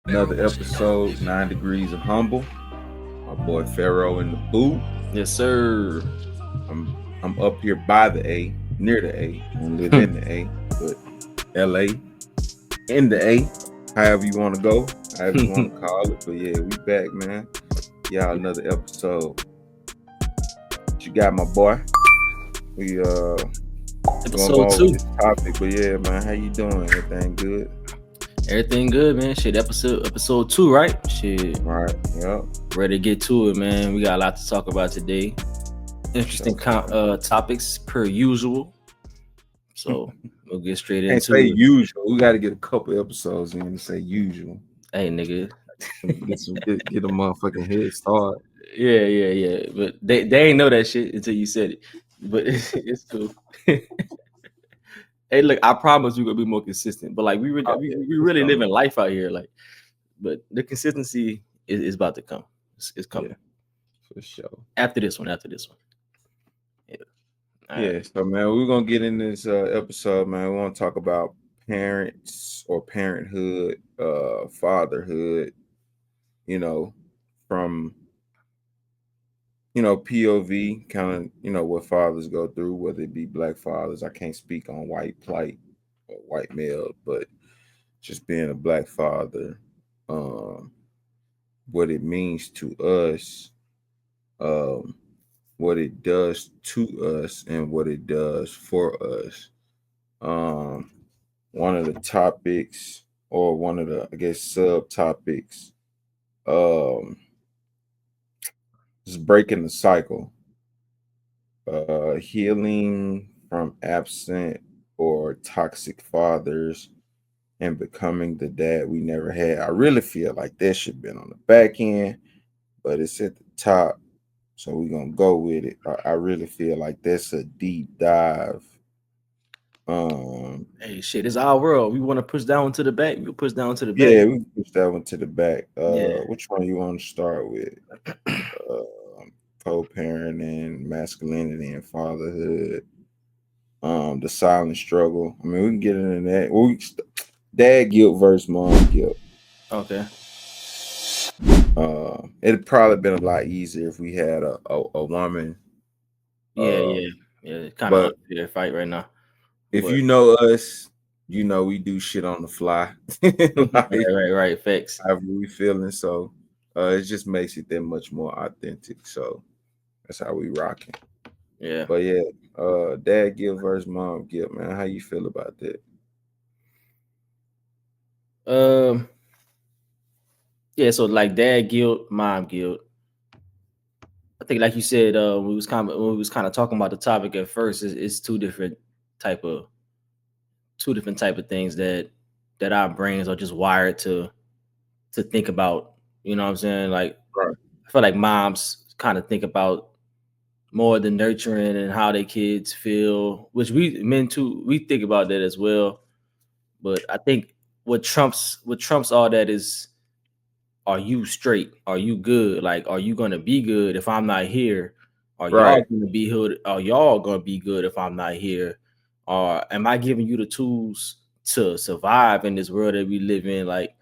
Another episode, 9 Degrees of Humble. My boy Pharaoh in the booth. Yes, sir. I'm up here by the A, near the A. I don't live in the A, but LA in the A. However you want to go, however you want to call it. But yeah, we back, man. Y'all another episode. What you got, my boy? We gonna go Episode over 2. this topic, but yeah, man, how you doing? Everything good? Everything good, man. Shit, episode 2, right? Shit. Right. Yep. Ready to get to it, man. We got a lot to talk about today. Interesting topics per usual. So we'll get straight Can't into say it. usual. We got to get a couple episodes in to say usual. Hey, nigga. Get a motherfucking head start. Yeah. But they ain't know that shit until you said it. But it's cool. Hey, look, I promise we're gonna be more consistent. But like we really living life out here, like. But the consistency is about to come. It's coming. Yeah, for sure. After this one. Yeah. Yeah. So man, we're gonna get in this episode, man. We want to talk about parents or parenthood, fatherhood. From POV, kind of what fathers go through, whether it be black fathers. I can't speak on white plight or white male, but just being a black father, what it means to us, what it does to us, and what it does for us. One of the topics, or one of the, I guess, subtopics, is breaking the cycle, healing from absent or toxic fathers and becoming the dad we never had. I really feel like that should have been on the back end, but it's at the top. So we're gonna go with it. I really feel like that's a deep dive. Hey, shit, it's our world. We want to push down to the back. We can push down to the back. Yeah, we can push that one to the back. Yeah. Which one you want to start with? Co-parenting, masculinity, and fatherhood. The silent struggle. I mean, we can get into that. Dad guilt versus mom guilt. Okay. It'd probably been a lot easier if we had a woman. Yeah. Kind of unfair fight right now. If you know us, you know we do shit on the fly. Right. Facts. However we feeling, so it just makes it that much more authentic. So that's how we rocking. Yeah. But yeah, dad guilt versus mom guilt, man. How you feel about that? Yeah, so like dad guilt, mom guilt. I think, like you said, we was kind of talking about the topic at first. It's two different type of things that our brains are just wired to think about. You know what I'm saying? Like, Right. I feel like moms kind of think about more the nurturing and how their kids feel, which we men too, we think about that as well. But I think what trumps all that is, are you straight? Are you good? Like, are you gonna be good if I'm not here? Are y'all Right. gonna be good? Are y'all gonna be good if I'm not here? Or am I giving you the tools to survive in this world that we live in? Like,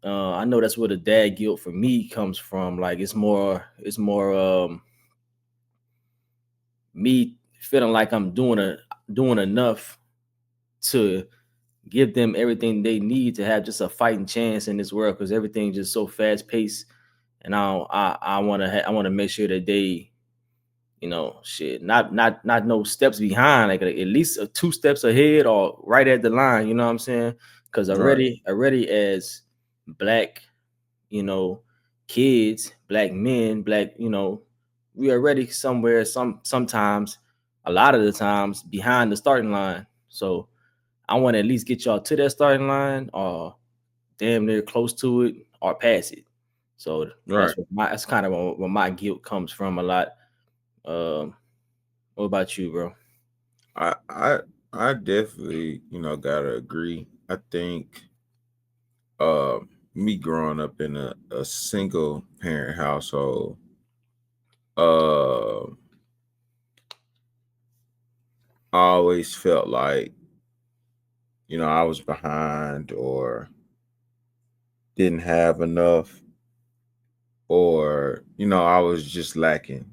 I know that's where the dad guilt for me comes from. Like, it's more me feeling like I'm doing enough to give them everything they need to have just a fighting chance in this world, because everything's just so fast paced. And I want to make sure that they, shit, not no steps behind, like at least 2 steps ahead or right at the line. You know what I'm saying? Because already as black, kids, black men, black, we already somewhere, sometimes, a lot of the times, behind the starting line. So I want to at least get y'all to that starting line, or damn near close to it, or pass it. So that's kind of where my guilt comes from a lot. What about you, bro? I definitely, gotta agree. I think me growing up in a single parent household, I always felt like, I was behind, or didn't have enough, or I was just lacking.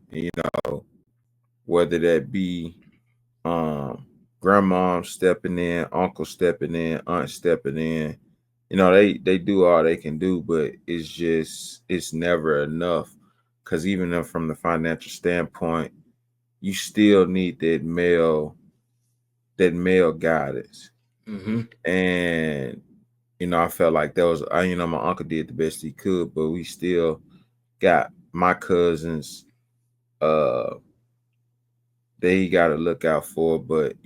Whether that be um grandma stepping in, uncle stepping in, aunt stepping in. They do all they can do, but it's never enough. Because even if from the financial standpoint, you still need that male guidance. Mm-hmm. And I felt like that was my uncle did the best he could, but we still got my cousins uh that he got to look out for. But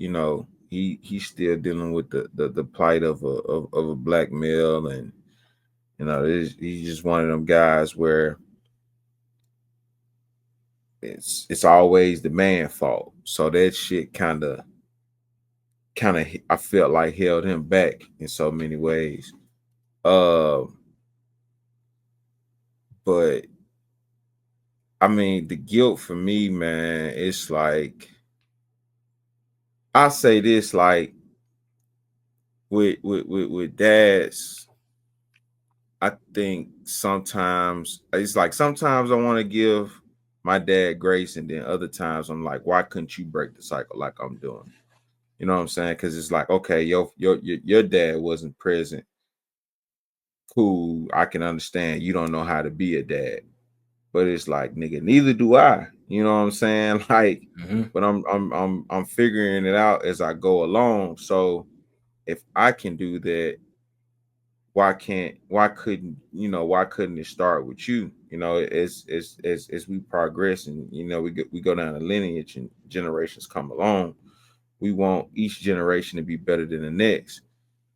he's still dealing with the plight of a black male. And he's just one of them guys where it's always the man fault. So that shit kind of I felt like held him back in so many ways. Uh, but I mean, the guilt for me, man, it's like I say this, like with dads. I think sometimes it's like sometimes I want to give my dad grace, and then other times I'm like, why couldn't you break the cycle like I'm doing? You know what I'm saying? Because it's like, okay, your dad wasn't present. Cool, I can understand. You don't know how to be a dad, but it's like, nigga, neither do I. You know what I'm saying? Like, Mm-hmm. but I'm figuring it out as I go along. So if I can do that, why couldn't it start with you? As we progress, and we go down the lineage and generations come along, we want each generation to be better than the next.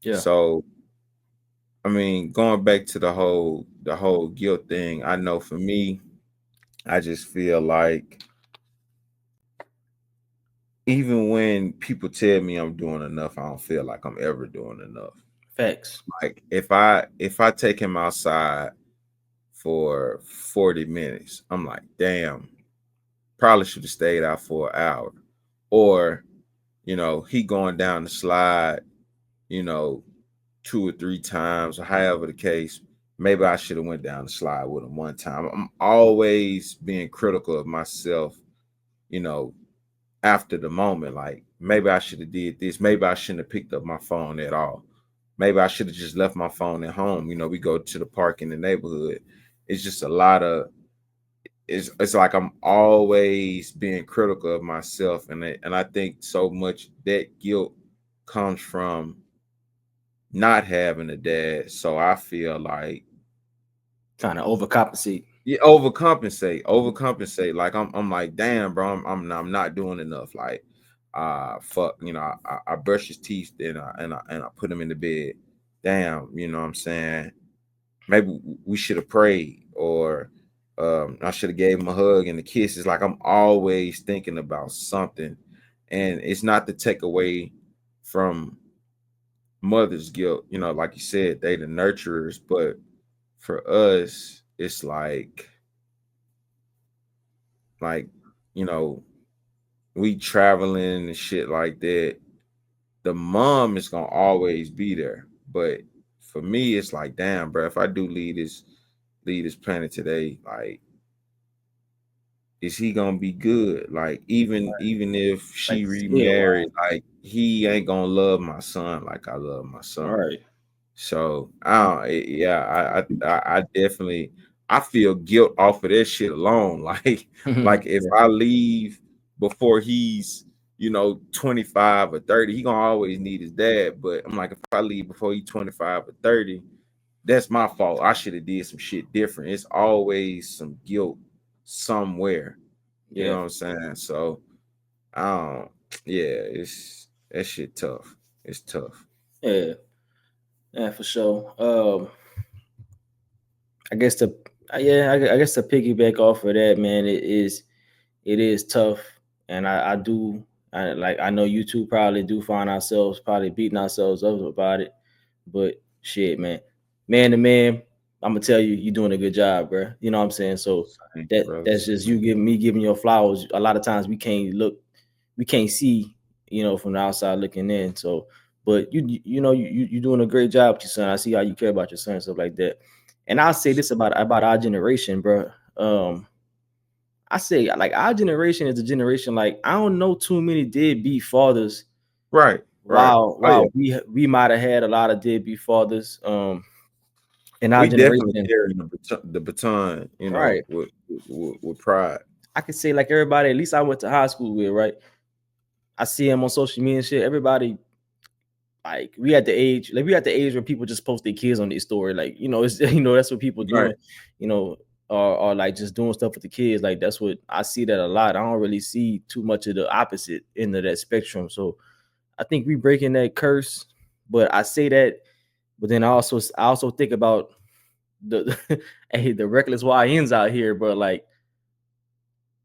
Yeah. So I mean, going back to the whole guilt thing, I know for me, I just feel like even when people tell me I'm doing enough, I don't feel like I'm ever doing enough. Facts. Like if I take him outside for 40 minutes, I'm like, damn, probably should have stayed out for an hour. Or, he going down the slide, you know, 2 or 3 times, or however the case. Maybe I should have went down the slide with him one time. I'm always being critical of myself, you know, after the moment. Like maybe I should have did this. Maybe I shouldn't have picked up my phone at all. Maybe I should have just left my phone at home. We go to the park in the neighborhood. It's just a lot of it's like I'm always being critical of myself, and I think so much that guilt comes from not having a dad. So I feel like Trying to overcompensate. you overcompensate. Like I'm like, damn, bro, I'm not doing enough. Like, fuck, I brush his teeth, and I put him in the bed. Damn, you know what I'm saying? Maybe we should have prayed, or I should have gave him a hug and a kiss. It's like I'm always thinking about something, and it's not to take away from mother's guilt. Like you said, they the nurturers, but for us, it's like you know we traveling and shit like that. The mom is gonna always be there, but for me, it's like, damn, bro, if I do leave this planet today, like, is he gonna be good? Like, even if Like she still. remarried, like, he ain't gonna love my son like I love my All son. right. So I don't, yeah, I definitely I feel guilt off of that shit alone. Like if Yeah. I leave before he's 25 or 30, he gonna always need his dad. But I'm like, if I leave before he's 25 or 30, that's my fault. I should have did some shit different. It's always some guilt somewhere. You know Yeah. what I'm saying? So I don't. Yeah, it's that shit tough. It's tough. Yeah. Yeah, for sure. I guess the yeah, I guess to piggyback off of that, man, it is tough, and I do I know you two probably do find ourselves probably beating ourselves up about it, but shit, man to man, I'm gonna tell you, you're doing a good job, bro. You know what I'm saying? So Thank you, that's brothers. just you giving your flowers. A lot of times we can't see, from the outside looking in. So But you know you doing a great job with your son. I see how you care about your son and stuff like that. And I'll say this about our generation, bro. I say like our generation is a generation like I don't know too many deadbeat fathers. Right, right. Oh yeah, We might have had a lot of deadbeat fathers in our we definitely generation. carrying the baton, Right. with pride. I could say like everybody, at least I went to high school with, right? I see them on social media and shit. Everybody like we at the age where people just post their kids on their story. Like, you know, it's that's what people Right. doing, you know, or like just doing stuff with the kids. Like that's what I see that a lot. I don't really see too much of the opposite end of that spectrum. So I think we breaking that curse. But I say that, but then I also think about the hey, the reckless YNs out here, but like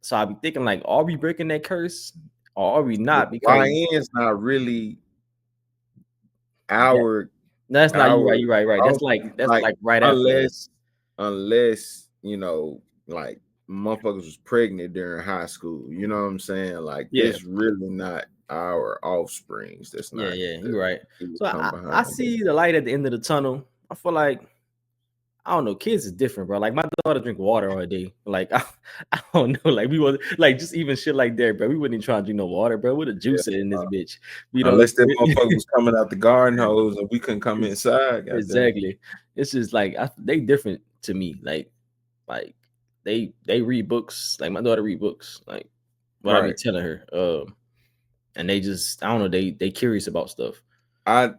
so I be thinking like, are we breaking that curse or are we But not? Because YN's not really that, our that's not you right, our you right, right. offspring. That's Like like right after that. unless unless like motherfuckers was pregnant during high school. You know what I'm saying? Like Yeah. this really not our offsprings. That's Yeah, not yeah, the you're right. who So come I behind it. see the light at the end of the tunnel. I feel like I don't know, kids is different, bro. Like my daughter drink water all day. Like I don't know, like we was like just even shit like that, bro. We wouldn't even try to drink no water, bro. With a Yeah. juicer in this bitch. You know, Unless that motherfucker was coming out the garden hose and we couldn't come it's- inside, goddamn. exactly. It's just like they different to me. Like they read books. Like my daughter read books. Like what I be Right. telling her. And they just I don't know, they curious about stuff. I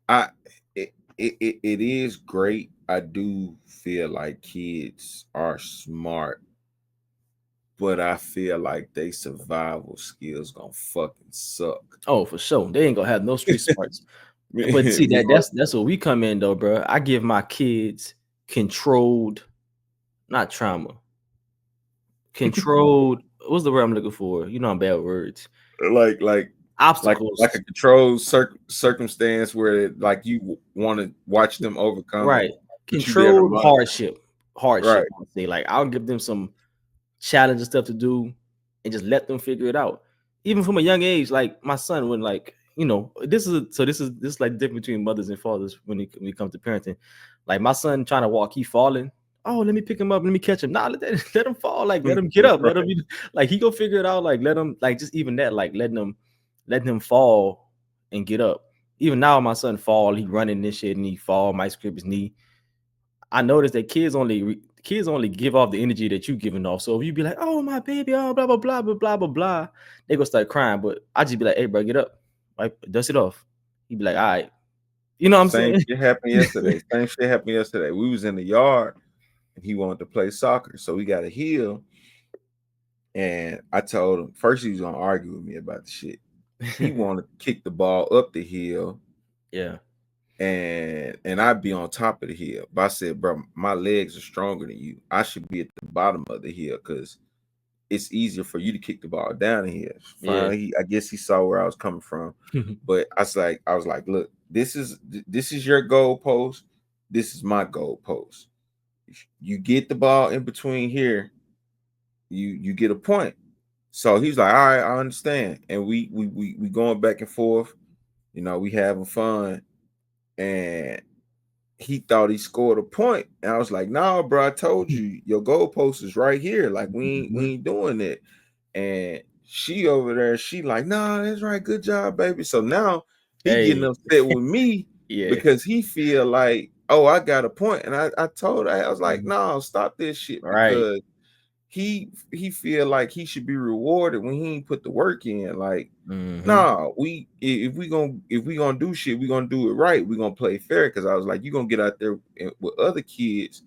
I it is great. I do feel like kids are smart, but I feel like they survival skills gonna fucking suck. Oh, for sure. They ain't gonna have no street smarts. But see We that gonna that's where we come in though, bro. I give my kids controlled, not trauma, controlled. What's the word I'm looking for? You know, I'm bad with words. like like like a Obstacles, controlled circumstance where like you want to watch them overcome it, right? but you there to Controlled monitor. hardship. Right. I would say like I'll give them some challenging stuff to do and just let them figure it out. Even from a young age, like my son, when like this is like the difference between mothers and fathers when it comes to parenting. Like my son trying to walk, he falling. Oh, let me pick him up, let me catch him. Nah, let him fall, like let him get up, let him Right. be like he go figure it out, like let him like just even that, like letting him fall and get up. Even now, my son fall, he running this shit and he fall, might scrape his knee. I noticed that kids only give off the energy that you giving off. So if you be like, "Oh my baby," oh blah blah blah blah blah blah blah, they gonna start crying. But I just be like, "Hey, bro, get up, like dust it off." He be like, "All right," you know what I'm Same saying? shit happened yesterday. Same shit happened yesterday. We was in the yard and he wanted to play soccer, so we got a heel. And I told him first he was gonna argue with me about the shit. He wanted to kick the ball up the hill Yeah, and I'd be on top of the hill. But I said, bro, my legs are stronger than you. I should be at the bottom of the hill because it's easier for you to kick the ball down the hill. yeah, Finally, I guess he saw where I was coming from. But I was like, look, this is your goal post. This is my goal post. If you get the ball in between here, you get a point. So he's like, all right, I understand. And we going back and forth. We having fun. And he thought he scored a point. And I was like, nah, bro, I told you your goalpost is right here. Like we ain't doing it. And she over there, she like, nah, that's right. Good job, baby. So now he getting hey, upset with me yeah, because he feel like, oh, I got a point. And I told her, I was like, mhm, no, stop this shit right, because he feel like he should be rewarded when he ain't put the work in. Like, hmm, nah, if we gonna do shit, we gonna do it right. We gonna play fair. Cause I was like, you gonna get out there with other kids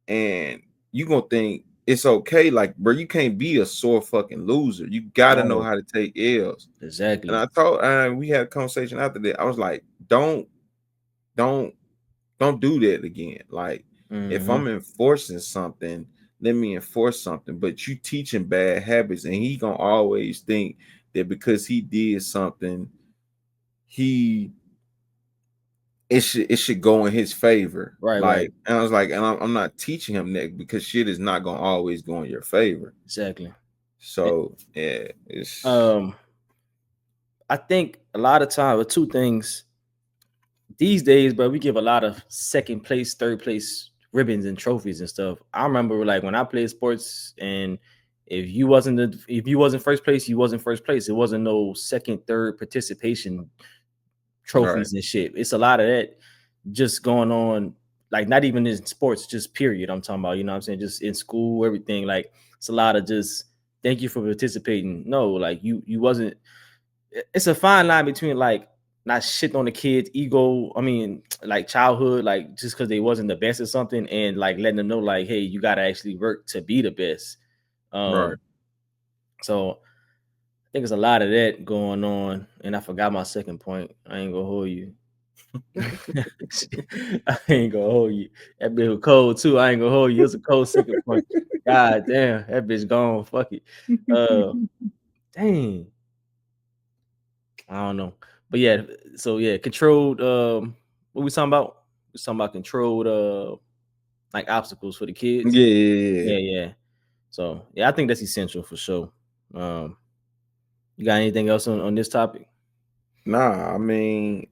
and you gonna think it's okay. Like, bro, you can't be a sore fucking loser. You gotta know no, how to take L's. And exactly, I told and we had a conversation after that. I was like, don't don't do that again. Like, if hmm, I'm enforcing something, let me enforce something. But you teaching bad habits, and he gonna always think that because he did something, he it should go in his favor. right, right, Like, and I was like, and I'm not teaching him that because shit is not gonna always go in your favor. exactly. So yeah, it's Um, I think a lot of time with two things. these days, bro, we give a lot of second place, third place ribbons and trophies and stuff. I remember like when I played sports, and if you wasn't first place, you wasn't first place. It wasn't no second, third participation Right, trophies and shit. It's a lot of that just going on, like not even in sports, just period. I'm talking about, you know what I'm saying? Just in school, everything. Like it's a lot of just thank you for participating. No, like you wasn't. It's a fine line between like not shitting on the kids' ego. I mean, like childhood, like just because they wasn't the best at something, and like letting them know, like, hey, you gotta actually work to be the best. right. So I think there's a lot of that going on, and I forgot my second point. I ain't gonna hold you. I ain't gonna hold you. That bitch was cold too. I ain't gonna hold you. It was a cold second point. God damn, that bitch gone. Fuck it. Uh, dang. I don't know. But yeah, so yeah, controlled what we talking about? We talking about controlled like obstacles for the kids. Yeah, yeah, yeah. Yeah, yeah. So yeah, I think that's essential for sure. Um you got anything else on this topic? Nah, I mean,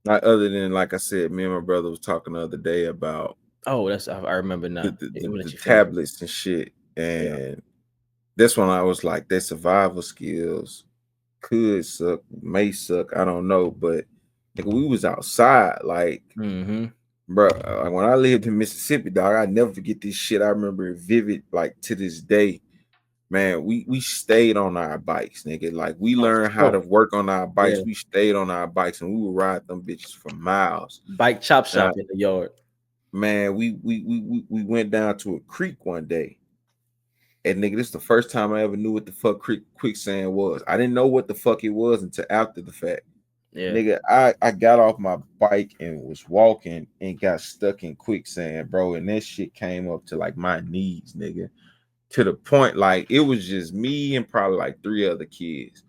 like other than like I said, me and my brother was talking the other day about Oh, I remember the now. the, Yeah, the, I'm gonna the let you finish. tablets and shit, Yeah. and that's when I was like, their survival skills could suck, may suck, I don't know, but nigga, we was outside, like, Mm-hmm. bro. Like when I lived in Mississippi, dog, I never forget this shit. I remember it vivid, like to this day. Man, we stayed on our bikes, nigga. Like we Oh, for learned how sure. to work on our Yeah. bikes. We stayed on our bikes and we would ride them bitches for miles. Bike chop And I, shop in the yard. man, we went down to a creek one day. And nigga, this is the first time I ever knew what the fuck quicksand was. I didn't know what the fuck it was until after the fact. Yeah. Nigga, I got off my bike and was walking and got stuck in quicksand, bro. And that shit came up to like my knees, nigga. To the point, like it was just me and probably like three other kids.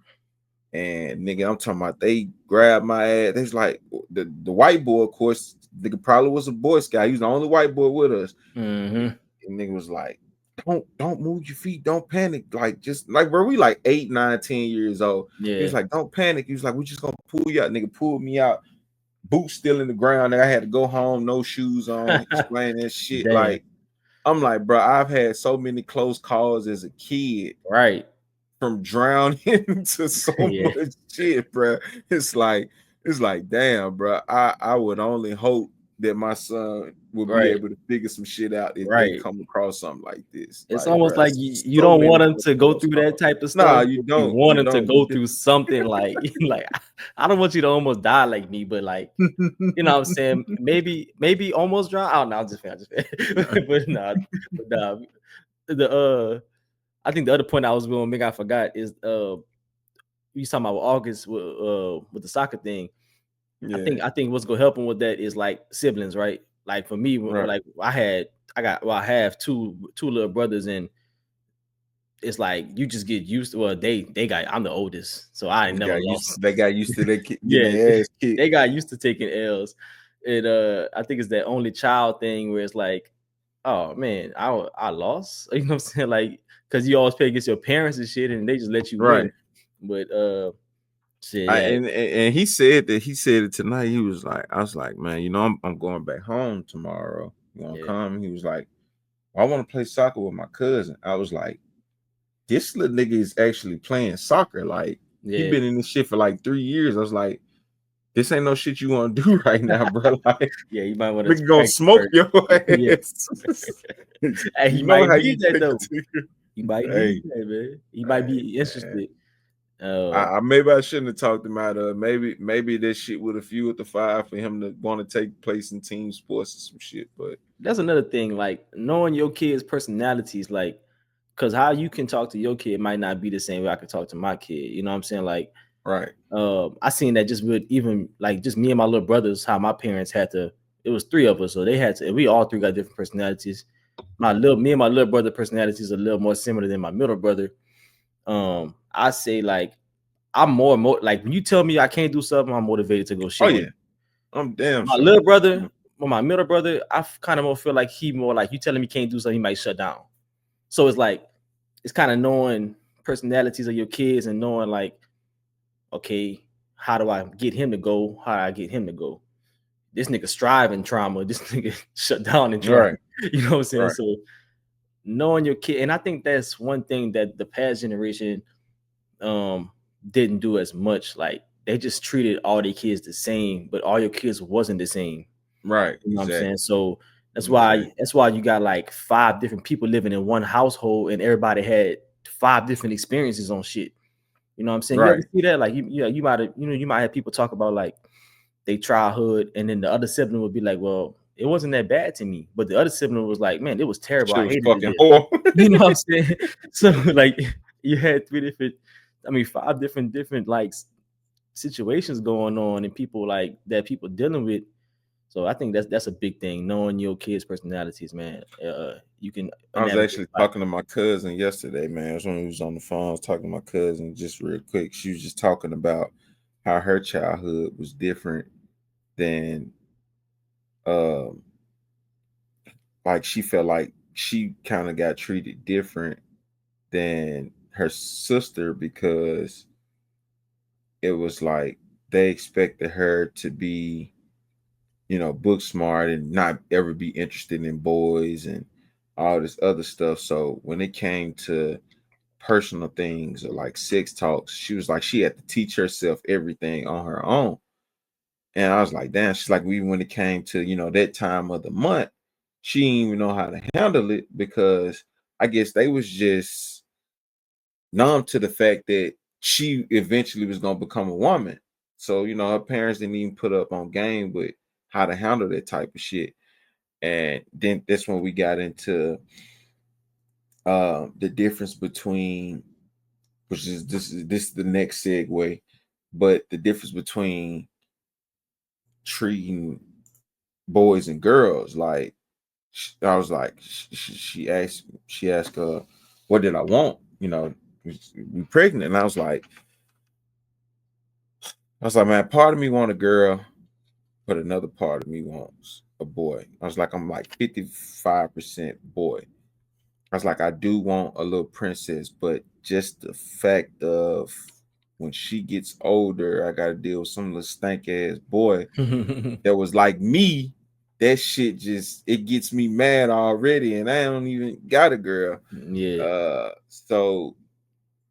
And nigga, I'm talking about they grabbed my ass. They was like the white boy, of course, nigga probably was a Boy Scout. He was the only white boy with us. Mm-hmm. And nigga was like, don't move your feet, don't panic. Like just like bro, we like 8, 9, 10 years old. He was Yeah. like, don't panic. He was like, we're just gonna pull you out. Nigga pulled me out, boots still in the ground. Nigga, I had to go home, no shoes on, explain that shit. Damn. Like, I'm like, bro, I've had so many close calls as a kid Right. from drowning to so Yeah. much shit, bro. It's like, damn, bro. I would only hope that my son will be Right. able to figure some shit out if they Right. come across something like this. It's Like, almost bro, like you so don't many want them to go close through that calls. type of stuff, Nah, you but you don't. want You them to don't. go through something like like I don't want you to almost die like me, but like you know what I'm saying? Maybe almost drown. I don't know. I'm just saying. But nah, but nah. The I think the other point I was going to make I forgot is you talking about August with the soccer thing. Yeah. I think what's gonna help him with that is like siblings, right? Like for me, Right. like I have two little brothers, and it's like you just get used to. Well, they got I'm the oldest, so I ain't never lost. They got used to getting Yeah, their ass kicked. they got used to taking L's. And I think it's that only child thing where it's like, oh man, I lost. You know what I'm saying? Like, because you always play against your parents and shit, and they just let you win. Right. But shit, I yeah, and he said it tonight. He was like, I was like, man, I'm going back home tomorrow. You gonna yeah, come? He was like, I want to play soccer with my cousin. I was like, this little nigga is actually playing soccer. Like he yeah, been in this shit for like 3 years. I was like, this ain't no shit you want to do right now, bro. Like yeah. You might want to nigga gonna practice smoke first. your Yeah, ass. and You he know might how need you that take it though. to you. He might need Hey, that, man. He might hey, be man. interested. I maybe I shouldn't have talked him out of maybe this shit would have fueled the fire for him to want to take place in team sports or some shit. But That's another thing. Like knowing your kids' personalities, like because how you can talk to your kid might not be the same way I could talk to my kid. You know what I'm saying? Like, right, I seen that just with even like just me and my little brothers, how my parents had to. It was three of us, so they had to. We all three got different personalities. Me and my little brother personalities are a little more similar than my middle brother. I say like I'm like when you tell me I can't do something, I'm motivated to go oh shit on yeah, it. I'm damn My sure. little brother, well, my middle brother, I kind of more feel like he more like you telling me can't do something, he might shut down. So it's like it's kind of knowing personalities of your kids and knowing like, okay, how do I get him to go? How do I get him to go? This nigga strive in trauma. This nigga shut down in trauma. Right. You know what I'm saying? Right. So knowing your kid, and I think that's one thing that the past generation um didn't do as much. Like they just treated all their kids the same, but all your kids wasn't the same. Right. You know what I'm saying? Exactly. So Exactly. that's why you got like 5 different people living in one household and everybody had 5 different experiences on shit. You know what I'm saying? You ever Right. see that? Like you might have, you might have people talk about like they childhood, and then the other sibling would be like, well, it wasn't that bad to me. But the other sibling was like, man, it was terrible. Shit I was hated it fucking there. horrible. You know what I'm saying? So like you had 3 different, I mean, 5 different like situations going on and people like that people dealing with. So I think that's a big thing, knowing your kids' personalities, man. You can I was navigate actually a lot. talking to my cousin yesterday, man. I was when we was on the phone. I was talking to my cousin just real quick. She was just talking about how her childhood was different than um like she felt like she kind of got treated different than her sister because it was like they expected her to be, book smart and not ever be interested in boys and all this other stuff. So when it came to personal things or like sex talks, she was like she had to teach herself everything on her own. And I was like, damn, she's like, even when it came to, that time of the month, she didn't even know how to handle it because I guess they was just numb to the fact that she eventually was gonna become a woman. So, her parents didn't even put up on game with how to handle that type of shit. And then that's when we got into the difference between, which is this is the next segue, but the difference between treating boys and girls. Like I was like, she asked what did I want? We pregnant, and I was like, man, part of me want a girl, but another part of me wants a boy. I'm like 55% boy. I was like, I do want a little princess, but just the fact of when she gets older, I gotta deal with some little stank ass boy that was like me. That shit just it gets me mad already, and I don't even got a girl. Yeah. So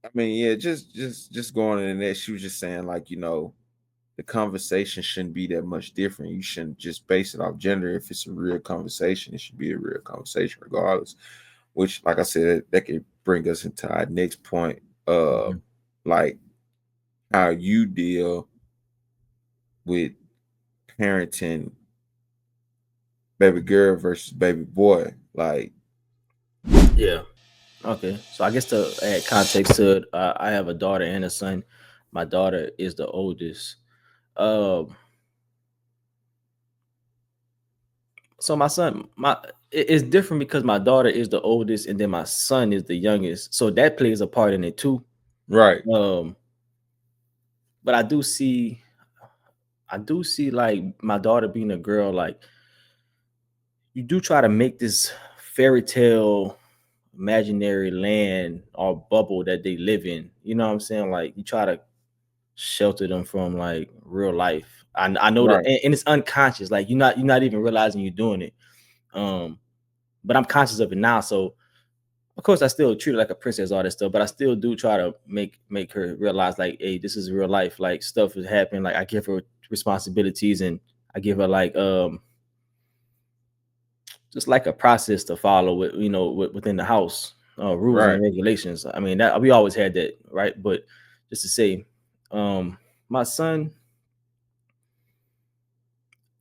I mean, yeah, just going in there, she was just saying like, the conversation shouldn't be that much different. You shouldn't just base it off gender. If it's a real conversation, it should be a real conversation regardless. Which, like I said, that could bring us into our next point. Mhm. Like how you deal with parenting baby girl versus baby boy. Like, Yeah. Okay. So I guess to add context to it, I have a daughter and a son. My daughter is the oldest. Um, so my son, it's different because my daughter is the oldest, and then my son is the youngest. So that plays a part in it too. right, Um, but I do see like my daughter being a girl, like you do try to make this fairy tale imaginary land or bubble that they live in. You know what I'm saying? Like you try to shelter them from like real life. I know that, right, and it's unconscious. Like you're not even realizing you're doing it. Um, but I'm conscious of it now. So of course I still treat her like a princess, all that stuff. But I still do try to make her realize like, hey, this is real life. Like stuff is happening. Like I give her responsibilities, and I give her like just like a process to follow with within the house, rules right. and regulations. I mean that we always had that, right? But just to say, um my son,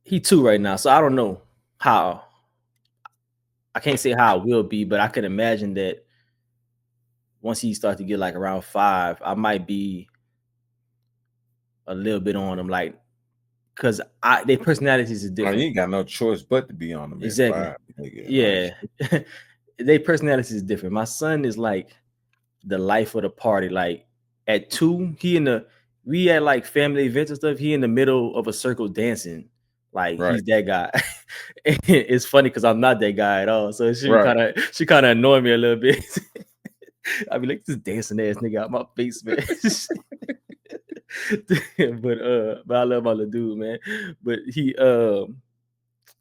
he 2 right now, so I don't know how. I can't say how it will be, but I can imagine that once he starts to get like around 5, I might be a little bit on him, like, because I their personalities is Oh, you different. ain't got no choice but to be on them at Exactly. 5, nigga. Like, Yeah. Their personalities is different. My son is like the life of the party. Like at 2, we at like family events and stuff. He in the middle of a circle dancing. Like right, he's that guy. It's funny because I'm not that guy at all. So right. she kind of annoy me a little bit. I be like, this dancing ass nigga out my face, man. but I love my little dude, man. But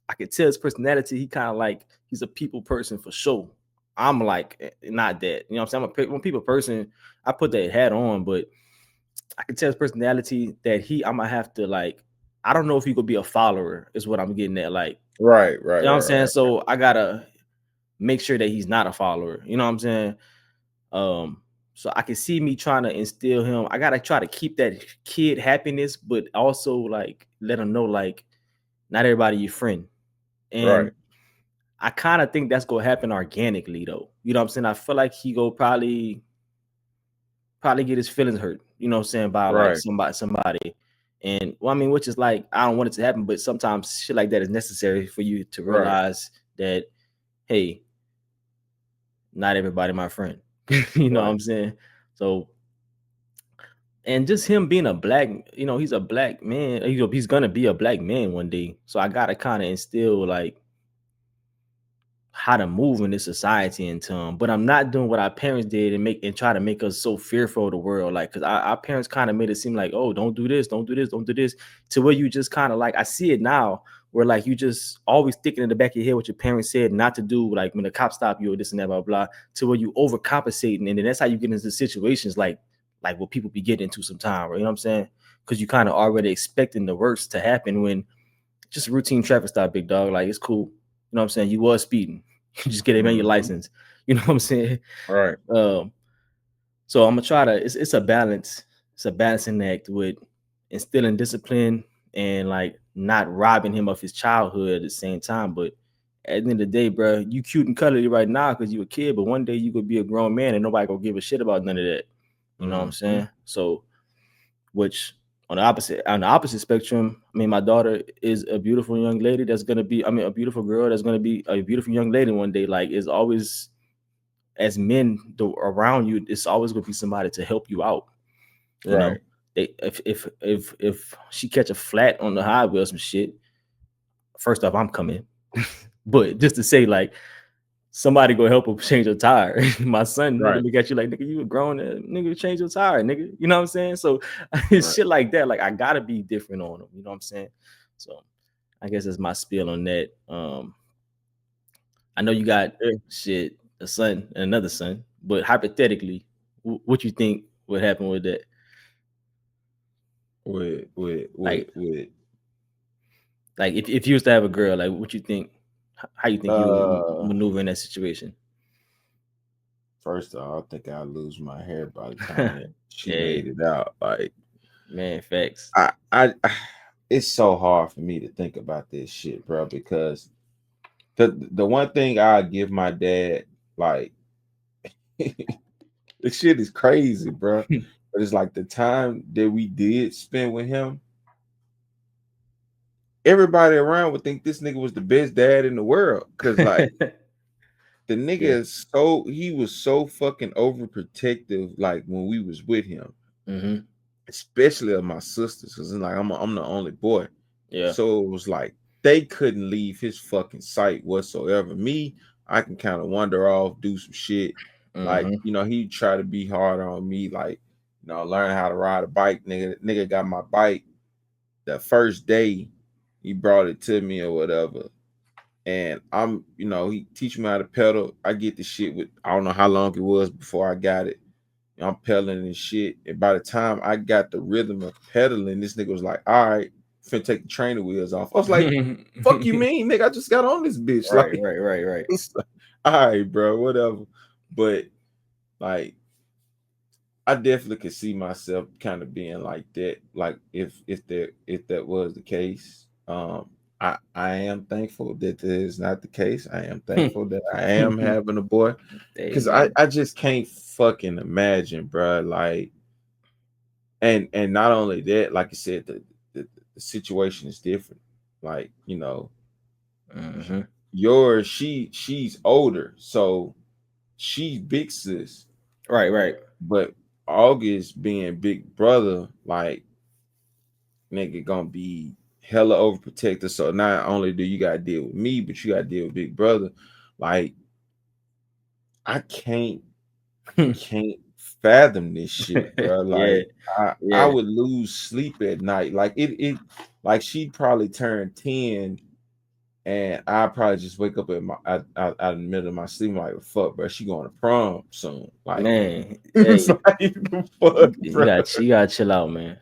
I could tell his personality. He kind of like he's a people person for sure. I'm like not that. You know what I'm saying? I'm a people person. I put that hat on, but I can tell his personality that I'm gonna have to like. I don't know if he could be a follower. Is what I'm getting at. Like, Right, right, you know what I'm right, saying? right, So I gotta make sure that he's not a follower. You know what I'm saying? Um, so I can see me trying to instill him. I gotta try to keep that kid happiness, but also like let him know like not everybody your friend. right, And I kind of think that's gonna happen organically though. You know what I'm saying? I feel like he go probably get his feelings hurt, you know what I'm saying, by like right, somebody. And well, I mean, which is like I don't want it to happen, but sometimes shit like that is necessary for you to right, realize that, hey, not everybody my friend. You know what right, I'm saying? So and just him being a black, he's a black man. He's gonna be a black man one day. So I gotta kind of instill like how to move in this society into them. But I'm not doing what our parents did and try to make us so fearful of the world. Like, cause our parents kind of made it seem like, oh, don't do this, don't do this, don't do this, to where you just kind of like I see it now, where like you just always thinking in the back of your head what your parents said not to do, like when the cops stop you or this and that, blah blah, to where you overcompensating, and then that's how you get into situations like what people be getting into sometimes, you know what I'm saying? Because you kind of already expecting the worst to happen when just a routine traffic stop, big dog. Like it's cool. You know what I'm saying? You was speeding. You just get it on your hmm license. You know what I'm saying? right, Um, so I'm gonna try to. It's a balance. It's a balancing act with instilling discipline and like not robbing him of his childhood at the same time. But at the end of the day, bro, you cute and cuddly right now because you a kid, but one day you could be a grown man and nobody gonna give a shit about none of that. You know what I'm hmm saying? So which on the opposite spectrum, I mean, my daughter is a beautiful young lady that's gonna be, I mean, a beautiful girl that's gonna be a beautiful young lady one day. Like, is always as men around you, it's always gonna be somebody to help you out. You know, right, they if she catch a flat on the highway or some shit, first off, I'm coming. But just to say, like, somebody go help her change her tire. My son, nigga, right, look at you like, nigga, you a grown nigga, change your tire, nigga. You know what I'm saying? So it's right. shit like that. Like I gotta be different on them. You know what I'm saying? So I guess that's my spiel on that. I know you got Yeah. shit, a son and another son, but hypothetically, what you think would happen with that? With Like, with like if you used to have a girl, like what you think? How you think you would uh maneuver in that situation? first of all, I think I'll lose my hair by the time that she Hey, made it out. Like man, facts. I it's so hard for me to think about this shit, bro, because the one thing I give my dad, like this shit is crazy, bro. But it's like the time that we did spend with him, everybody around would think this nigga was the best dad in the world. Cause like the nigga Yeah. is so he was so fucking overprotective, like when we was with him, Hmm. especially of my sisters, because like I'm the only boy. Yeah. So it was like they couldn't leave his fucking sight whatsoever. Me, I can kind of wander off, do some shit. Like, Hmm. he tried to be hard on me, like, learn how to ride a bike. Nigga got my bike the first day he brought it to me or whatever. And he teach me how to pedal. I get the shit with I don't know how long it was before I got it. I'm pedaling and shit. And by the time I got the rhythm of pedaling, this nigga was like, all right, finna take the trainer wheels off. I was like, fuck you mean, nigga? I just got on this bitch. Right, Like, right, right, right. it's like, all right, bro, whatever. But like, I definitely could see myself kind of being like that. Like if that was the case. I am thankful that that is not the case. I am thankful that I am having a boy. Hey Cause I, man. I just can't fucking imagine, bro. Like, and not only that, like you said, the situation is different. Like, Hmm. yours, she's older, so she's big sis. Right, right. But August being big brother, like nigga gonna be hella overprotected. So not only do you gotta deal with me, but you gotta deal with big brother. Like I can't fathom this shit, bro. Yeah, Like I yeah, would lose sleep at night. Like it like she'd probably turn 10 and I probably just wake up at my out in the middle of my sleep like fuck, bro. She going to prom soon. Like man. it's Hey, like the fuck, bro. you gotta chill out, man.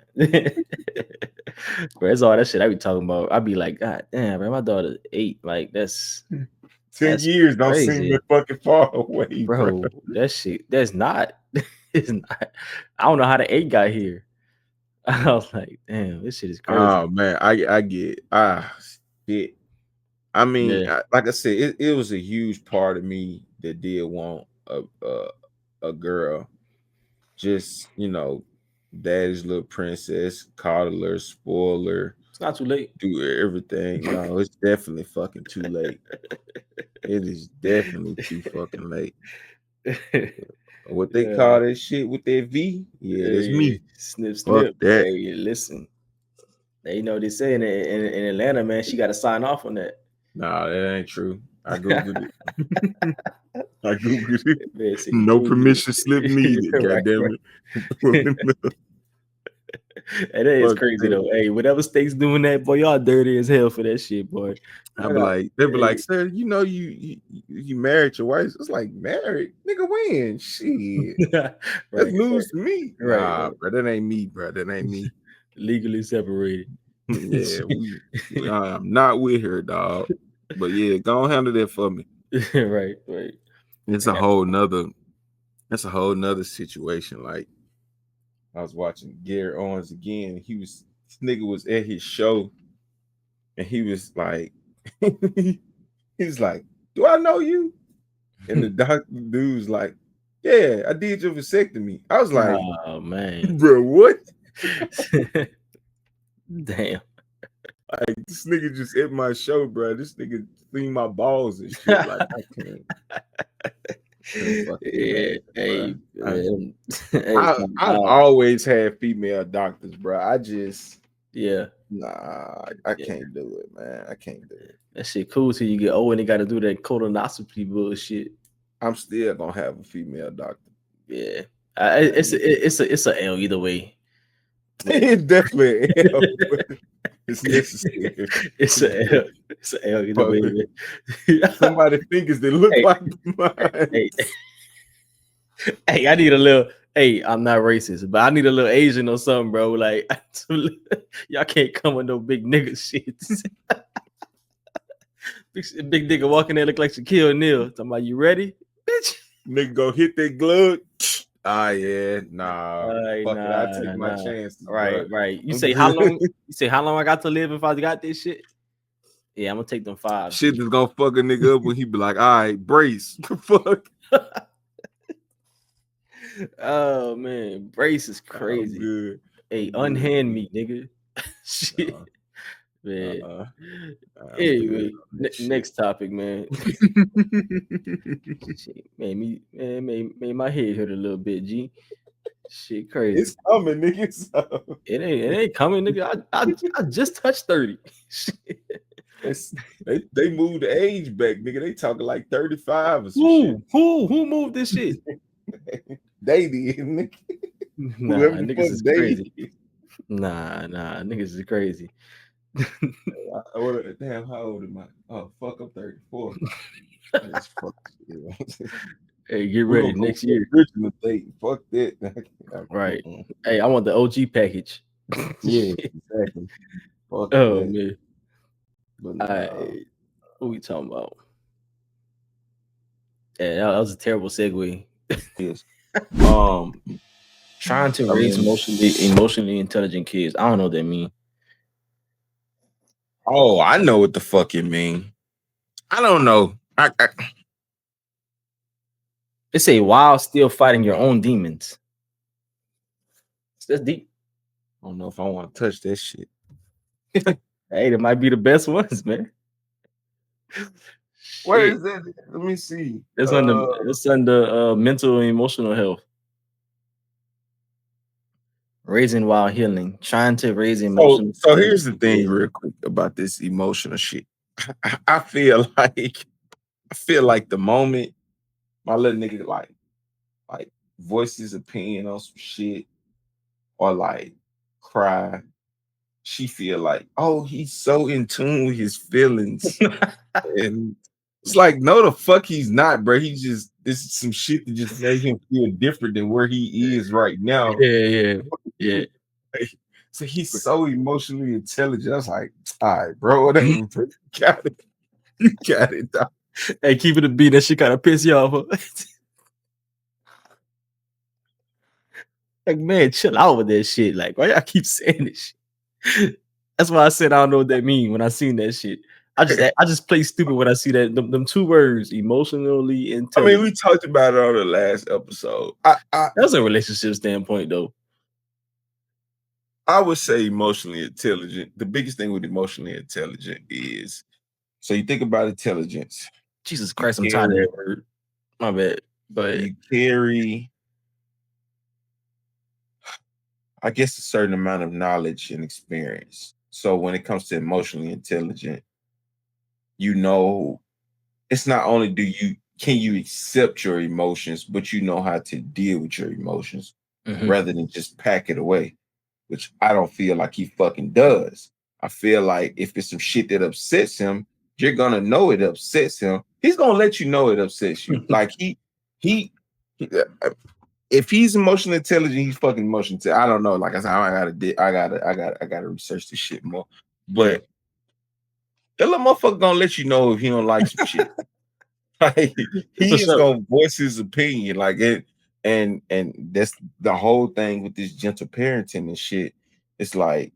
Bro, that's all that shit I be talking about. I be like, God damn, man, my daughter's 8. Like, 10 that's years don't seem crazy, that fucking far away, bro. bro. That shit, that's not. It's not. I don't know how the 8 got here. I was like, damn, this shit is crazy. Oh man, I get shit. I mean, Yeah, like I said, it was a huge part of me that did want a girl. Just daddy's little princess, coddler, spoiler, it's not too late. do everything. No, it's definitely fucking too late. It is definitely too fucking late. What they Yeah. call that shit with that V? Yeah, that's Hey, me. snip, Fuck snip. that. Hey, listen. They know they say in Atlanta, man. She got to sign off on that. Nah, that ain't true. I googled it. I googled it. Man, say No Google permission slip it. needed. Right, Goddamn right. it. Pulling up. And that is Fuck crazy that. though. Hey, whatever state's doing that, boy, y'all dirty as hell for that shit, boy. I I be got like, they be like, hey, sir, you married your wife. It's like married, nigga. When shit, that's right, news to me. right, Nah, right. bro, that ain't me, bro. That ain't me. Legally separated. Yeah, I'm not with her, dog. But yeah, go on handle that for me. Right, right. It's a whole nother. That's a whole nother situation. Like I was watching Gary Owens again. This nigga was at his show, and he was like, he's like, "Do I know you?" And the dude's like, "Yeah, I did your vasectomy." I was like, Oh man. "Bro, what?" Damn. Like this nigga just at my show, bro. This nigga seen my balls and shit. Like couldn't fucking Yeah, imagine, bro. hey, man. Hey, I've always had female doctors, bro. I just yeah, I yeah. can't do it, man. I can't do it. That shit cool till you get old and they got to do that colonoscopy bullshit. I'm still gonna have a female doctor. Yeah, Man. it's a L either way. It's definitely an L, but it's necessary. It's a L. It's a L either But way, man. somebody fingers that look Hey, like hey, mine. hey, I need a little. Hey, I'm not racist, but I need a little Asian or something, bro. Like, y'all can't come with no big nigga shit. Big nigga walking there look like Shaquille O'Neal. Talking about, you ready, bitch? Nigga go hit that glove. Ah yeah, nah. Fuck it. I take my Nah. chances, Right, bro. right. You I'm say how long? good. You say how long I got to live if I got this shit? Yeah, I'm gonna take them 5 Shit G. is gonna fuck a nigga up when he be like, all right, brace. Fuck. Oh man, brace is I'm crazy. good. Hey, I'm good, unhand man. me, nigga. Shit, Nah, man. uh-uh. I'm good Anyway, on that shit. next topic, man. Shit, made my head hurt a little bit. G, shit, crazy. It's coming, nigga. So It ain't coming, nigga. I just touched 30. Shit. it's, they moved the age back, nigga. They talking like 35 or some shit. Who moved this shit? They did, nigga. Nah, Whoever the niggas fuck is they crazy. is. Nah, niggas is crazy. Damn, how old am I? Oh, fuck, I'm 34. It's fuck shit. Hey, get We're ready gonna go next for year. original date. Fuck that. Right. Mm-mm. Hey, I want the OG package. Yeah, Shit. exactly. Fuck Oh that. man. But All nah. right. What we talking about? Yeah, that was a terrible segue. Yes. Um, Trying to I raise mean, emotionally intelligent kids. I don't know what that mean. oh, I know what the fuck it mean. I don't know. I It say while still fighting your own demons. That's deep. don't know if I want to touch that shit. Hey, that might be the best ones, man. Where Shit. is that? Let me see. It's under mental and emotional health. Raising while healing. Trying to raise So emotional so intelligence here's the in thing, kids. real quick, about this emotional shit. I feel like the moment my little nigga like voice his opinion on some shit or like cry, she feel like, oh, he's so in tune with his feelings. And it's like, no, the fuck he's not, bro. He just this is some shit that just made him feel different than where he is right now. Yeah, yeah, yeah. Like, so he's so emotionally intelligent. I was like, all right, bro, whatever. Bro. You got it. You got it, dog. Hey, keeping the beat, that shit kind of piss you off. Huh? Like, man, chill out with that shit. Like, why y'all keep saying this shit? That's why I said I don't know what that mean when I seen that shit. I just play stupid when I see that them two words, emotionally I mean, intelligent. we talked about it on the last episode. That's a relationship standpoint, though. I would say emotionally intelligent. The biggest thing with emotionally intelligent is so you think about intelligence. Jesus You Christ, I'm tired of carry that word. My bad. But you carry, I guess, a certain amount of knowledge and experience. So when it comes to emotionally intelligent, you know, it's not only do you can you accept your emotions, but you know how to deal with your emotions mhm. rather than just pack it away, which I don't feel like he fucking does. I feel like if it's some shit that upsets him, you're gonna know it upsets him. He's gonna let you know it upsets you. Like he, he if he's emotionally intelligent, he's fucking emotionally intelligent. I don't know. Like I said, I gotta research this shit more. Yeah, But that little motherfucker gonna let you know if he don't like some shit. Like for he is sure. gonna voice his opinion. Like it, and that's the whole thing with this gentle parenting and shit. It's like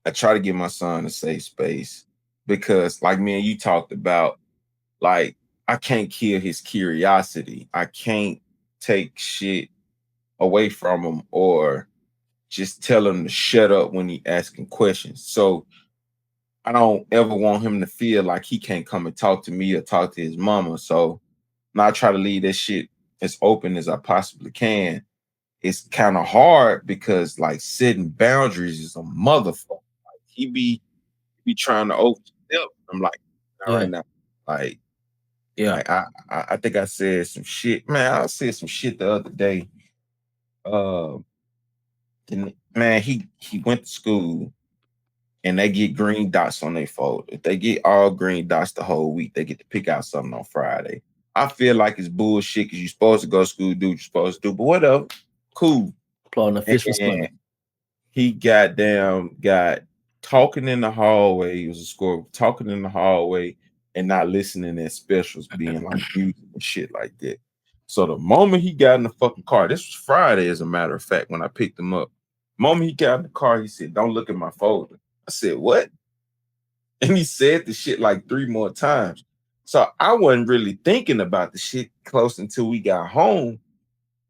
I try to give my son a safe space because, like me and you talked about, like I can't kill his curiosity. I can't take shit away from him or just tell him to shut up when he asking questions. So I don't ever want him to feel like he can't come and talk to me or talk to his mama. So now I try to leave that shit as open as I possibly can. It's kind of hard because like setting boundaries is a motherfucker. Like he be trying to overstep. I'm like, not Yeah, right now. Like, yeah. I think I said some shit. Man, I said some shit the other day. Uh, man, he went to school and they get green dots on their folder. If they get all green dots the whole week, they get to pick out something on Friday. I feel like it's bullshit because you're supposed to go to school, do what you're supposed to do, but whatever. Cool. Applauding a fish for And swimming. he goddamn got talking in the hallway. He was a score talking in the hallway and not listening at specials being like music and shit like that. So the moment he got in the fucking car, this was Friday, as a matter of fact, when I picked him up. The moment he got in the car, he said, "Don't look at my folder." I said, "What?" And he said the shit like three more times. So I wasn't really thinking about the shit close until we got home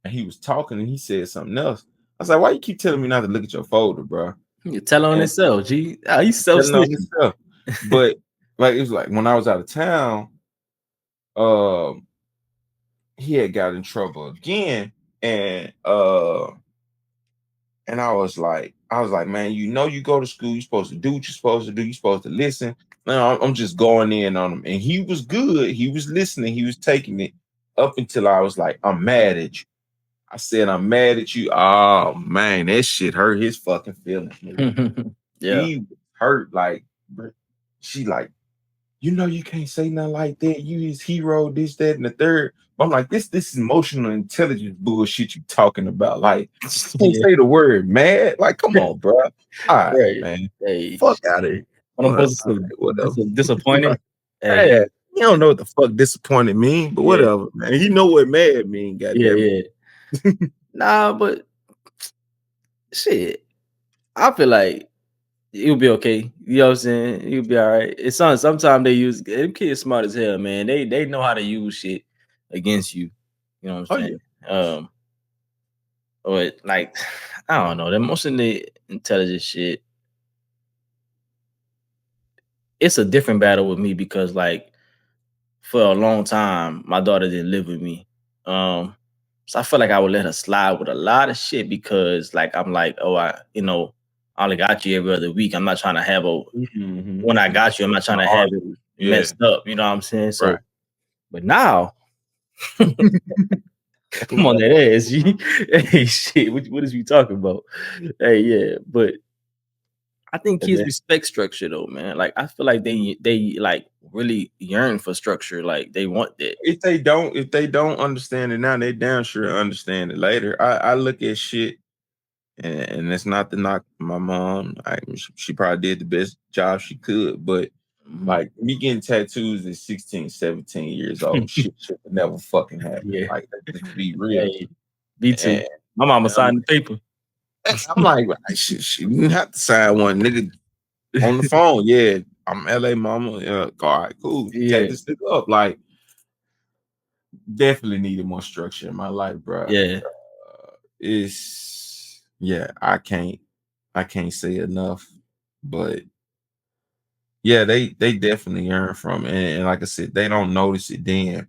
and he was talking and he said something else. I was like, why you keep telling me not to look at your folder, bro? You tell on And itself, G. Oh, you telling on self-snitching. himself. But like it was like when I was out of town, um, he had got in trouble again. And I was like, man, you know, you go to school, you're supposed to do what you're supposed to do, you're supposed to listen. No, I'm just going in on him. And he was good, he was listening, he was taking it up until I was like, I'm mad at you. I said, I'm mad at you. Oh man, that shit hurt his fucking feelings, nigga. Yeah. He was hurt. Like, she like, you know, you can't say nothing like that. You his hero, this, that, and the third. But I'm like, this emotional intelligence bullshit you talking about. Like, you can't Yeah. say the word mad. Like, come on, bro. All right, Right. man. Hey, Fuck out of shit. here. What I'm All supposed to right, say? whatever. Disappointed? Hey, Yeah, you don't know what the fuck disappointed mean, but yeah, whatever, man. He know what mad mean, yeah, goddamn yeah. Nah, but shit, I feel like you'll be okay. You know what I'm saying? You'll be all right. It's sometimes they use them kids smart as hell, man. They know how to use shit against you. You know what I'm Oh yeah. saying? But like, I don't know, the emotionally intelligent shit. It's a different battle with me because like for a long time, my daughter didn't live with me. Um, so I feel like I would let her slide with a lot of shit because like I'm like, oh, I only got you every other week. I'm not trying to have a Mm-hmm. when I got you, I'm not trying to have it Yeah, messed up. You know what I'm saying? right. So, but now Come on, that ass, G. Hey, shit. What is we talking about? Hey, yeah, but I think And kids then respect structure though, man. Like I feel like they like really yearn for structure. Like they want that. if they don't understand it now, they damn sure understand it later. I look at shit, and it's not to knock my mom. She probably did the best job she could, but Mhm. like me getting tattoos at 16, 17 years old, shit should never fucking happen. Yeah. Like let's just be real. Hey, me too. And, My mama and I'm, signed the paper. I'm like, she didn't have to sign one, nigga, on the phone. Yeah, I'm LA mama. All right, cool. Take Yeah, this nigga up. Like, definitely needed more structure in my life, bro. yeah, It's yeah, I can't say enough, but yeah, they definitely earn from it. And like I said, they don't notice it then,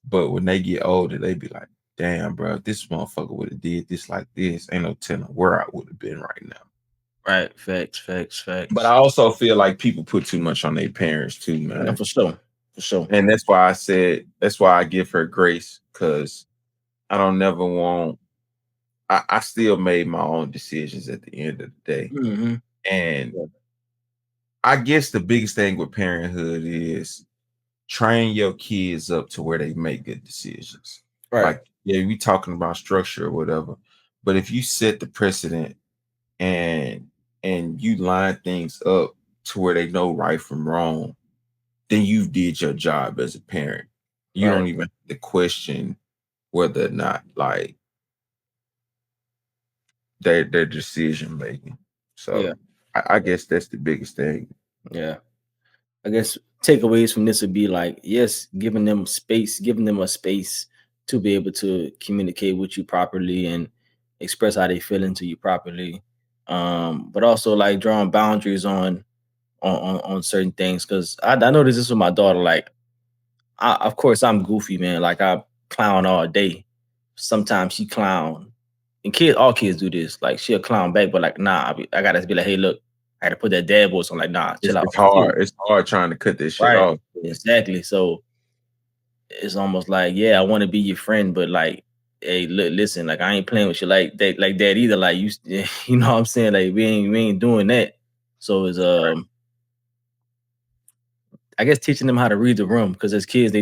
but when they get older, they be like, damn, bro, if this motherfucker would have did this like this, ain't no telling where I would have been right now. right. Facts, facts, But facts. I also feel like people put too much on their parents too, No, man. for sure, for sure. And that's why I said that's why I give her grace, because I don't never want I still made my own decisions at the end of the day. Hmm. And Yeah, I guess the biggest thing with parenthood is train your kids up to where they make good decisions. right, Like, yeah, we talking about structure or whatever, but if you set the precedent and you line things up to where they know right from wrong, then you did your job as a parent. You right. don't even have to question whether or not like their decision making. Yeah, So I guess that's the biggest thing. yeah. I guess takeaways from this would be like, yes, giving them space, giving them a space to be able to communicate with you properly and express how they feel into you properly. But also like drawing boundaries on certain things. Cause I noticed this with my daughter. Like, of course I'm goofy, man. Like I clown all day. Sometimes she clown. And all kids do this. Like she'll clown back, but like, nah, I gotta be like, hey, look, I gotta put that dad voice on. Like, nah, chill out. It's hard. It's hard trying to cut this shit Right. off. Yeah. Exactly. So it's almost like, yeah, I want to be your friend, but like, hey, look, listen, like I ain't playing with you like that either. Like you, you know what I'm saying? Like we ain't doing that. So it's I guess teaching them how to read the room because as kids they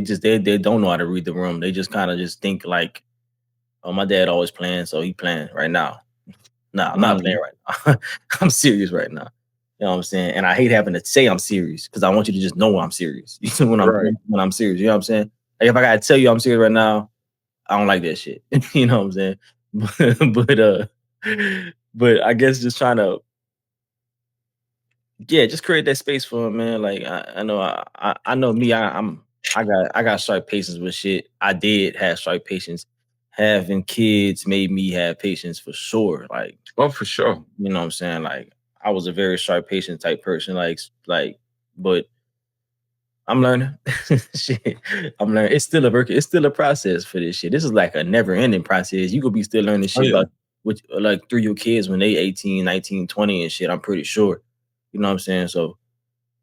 don't know how to read the room. They just kind of just think like, oh, my dad always playing, so he playing right now. Nah, I'm not playing Mhm. right now. I'm serious right now. You know what I'm saying? And I hate having to say I'm serious because I want you to just know I'm serious. Right. When I'm serious. You know what I'm saying? Like if I gotta tell you I'm serious right now, I don't like that shit. You know what I'm saying? But but I guess just trying to yeah, just create that space for him, man. Like I know I know me. I got sharp patience with shit. I did have sharp patience. Having kids made me have patience for sure. Like Oh, for sure. you know what I'm saying? Like I was a very sharp patient type person. But I'm learning. Shit, I'm learning. It's still a work. It's still a process for this shit. This is like a never ending process. You could be still learning Oh shit yeah. about which like through your kids when they 18, 19, 20 and shit. I'm pretty sure. You know what I'm saying? So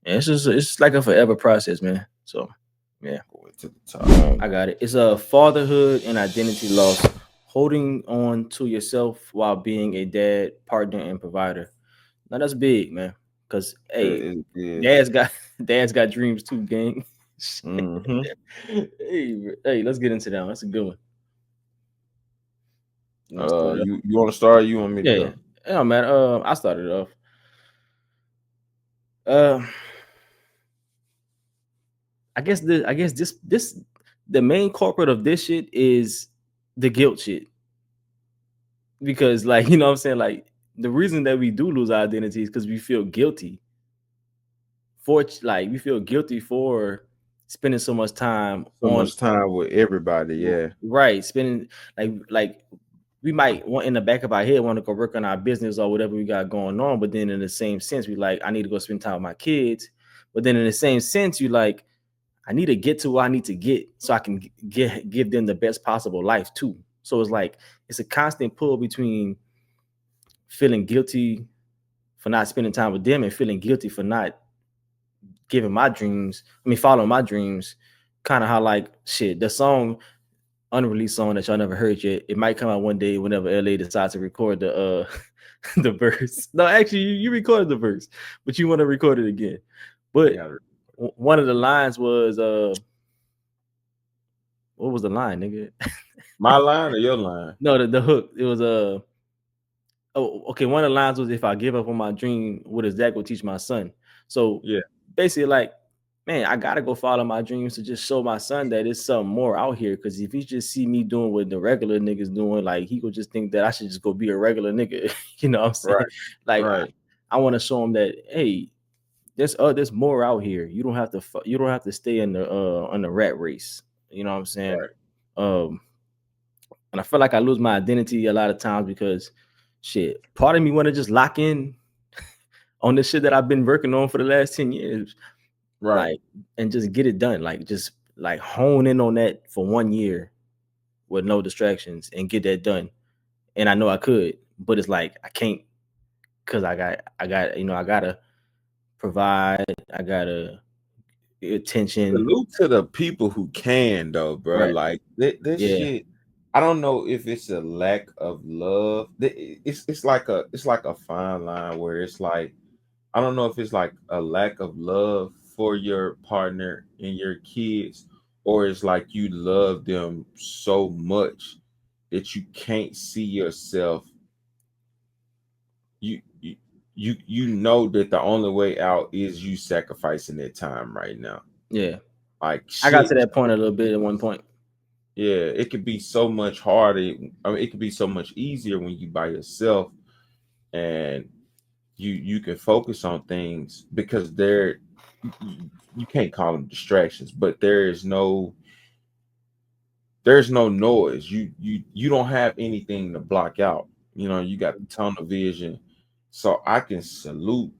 yeah, it's like a forever process, man. So yeah, Going to the top. I got it. It's a fatherhood and identity loss. Holding on to yourself while being a dad, partner, and provider. Now that's big, man. Cause hey, It dad's is. got dad's got dreams too, gang. Mm-hmm. Hey, let's get into that one. That's a good one. You want to start it off? You want to start? You want me to Yeah, yeah. go? Yeah, man. I started off. Uh, I guess this the main culprit of this shit is the guilt shit. Because like, you know what I'm saying? Like the reason that we do lose our identity is because we feel guilty like we feel guilty for spending so much time So on much time with everybody. Yeah. right, spending like we might want in the back of our head want to go work on our business or whatever we got going on, but then in the same sense, we like, I need to go spend time with my kids. But then in the same sense, you like, I need to get to where I need to get so I can give them the best possible life too. So it's like it's a constant pull between feeling guilty for not spending time with them and feeling guilty for not giving my dreams. I mean, following my dreams. Kind of how like shit. The song. unreleased song that y'all never heard yet. It might come out one day whenever LA decides to record the the verse. No, actually, you recorded the verse, but you want to record it again. I But got it. one of the lines was what was the line, nigga? My line or your line? No, the hook. It was oh, okay. One of the lines was, "If I give up on my dream, what is that gonna teach my son?" So Yeah, basically, like, man, I gotta go follow my dreams to just show my son that it's something more out here. Because if he just see me doing what the regular niggas doing, like, he could just think that I should just go be a regular nigga. You know what I'm saying? right, Like, right, I want to show him that, hey, there's more out here. You don't have to you don't have to stay in the rat race. You know what I'm saying? right, Um, and I feel like I lose my identity a lot of times because shit, part of me want to just lock in on this shit that I've been working on for the last 10 years, right, like, and just get it done. Like, just like hone in on that for 1 year with no distractions and get that done. And I know I could, but it's like I can't because I gotta provide, I gotta attention. Salute to the people who can though, bro. Right. Like this Yeah. shit. I don't know if it's a lack of love. It's like a fine line where it's like I don't know if it's like a lack of love for your partner and your kids, or it's like you love them so much that you can't see yourself. You you you know that the only way out is you sacrificing that time right now. Yeah. Like I got to shit. that point a little bit at one point. Yeah, it could be so much harder. I mean, it could be so much easier when you by yourself and you can focus on things because you can't call them distractions, but there's no noise. You don't have anything to block out. You know, you got a tunnel vision. So I can salute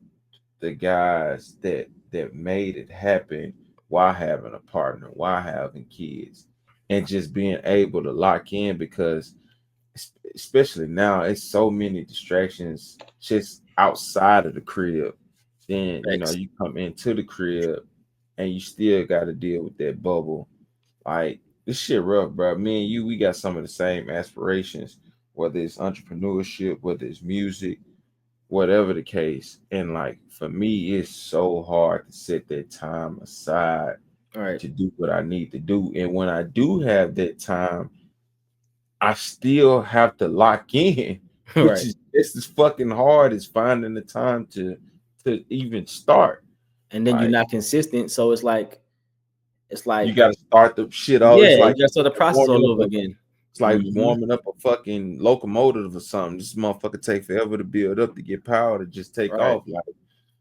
the guys that made it happen while having a partner, while having kids, and just being able to lock in because especially now it's so many distractions just outside of the crib. Then you know Facts. you come into the crib and you still got to deal with that bubble. Like this shit rough, bro. Me and you, we got some of the same aspirations, whether it's entrepreneurship, whether it's music, whatever the case. And like for me, it's so hard to set that time aside All right. to do what I need to do. And when I do have that time, I still have to lock in, All which right. is just as fucking hard as finding the time to even start. And then you're Like not consistent. So it's you like, got to start the shit out. yeah, It's you like gotta start the process warming all up over again. it's like Hmm. warming up a fucking locomotive or something. This motherfucker take forever to build up to get power to just take Right. off. Like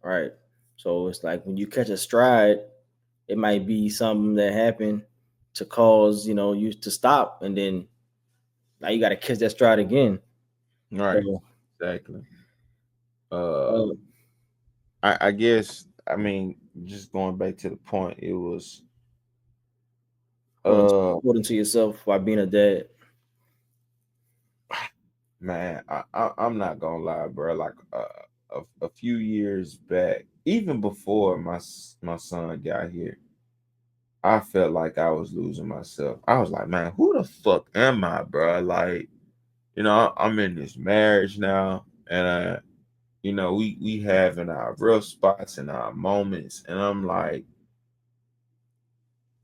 Right. So it's like when you catch a stride, it might be something that happened to cause, you to stop, and then now you got to catch that stride again. right, So exactly. Uh, uh, I guess I mean just going back to the point, it was holding, uh holding to yourself while being a dad. man, I'm not gonna lie, bro. Like a few years back, even before my son got here, I felt like I was losing myself. I was like, man, who the fuck am I, bro? Like, you know, I'm in this marriage now, and you know, we having our real spots and our moments, and I'm like,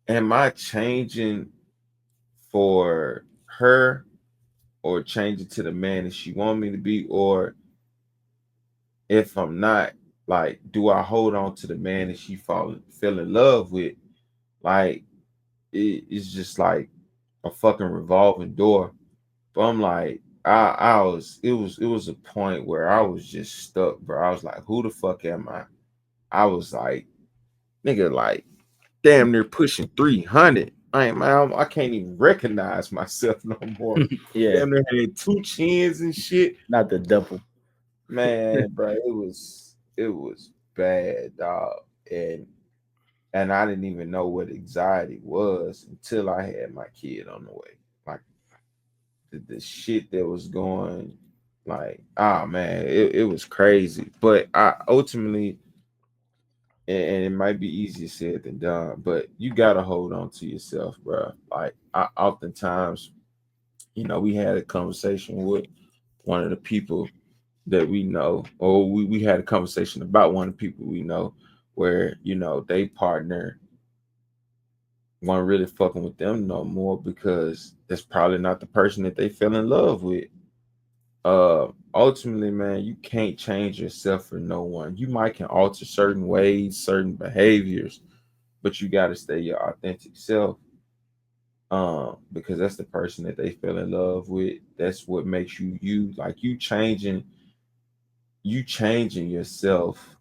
am I changing for her or changing to the man that she want me to be, or if I'm not, like, do I hold on to the man that she fell in love with? Like, it's just like a fucking revolving door. But I'm like, I was, it was a point where I was just stuck, bro. I was like, who the fuck am I? I was like, nigga, like, damn near pushing 300. I ain't man, I can't even recognize myself no more. Yeah, Damn near had two chins and shit. not the double. Man, bro, it was bad, dog. And I didn't even know what anxiety was until I had my kid on the way. Like the shit that was going, like, ah man, it was crazy. But I ultimately and it might be easier said than done, but you gotta hold on to yourself, bro. Like I oftentimes, we had a conversation with one of the people that we know, or we had a conversation about one of the people we know, where they partner weren't really fucking with them no more because that's probably not the person that they fell in love with. Ultimately, man, you can't change yourself for no one. You might can alter certain ways, certain behaviors, but you got to stay your authentic self. Because that's the person that they fell in love with. That's what makes you you. Like you changing yourself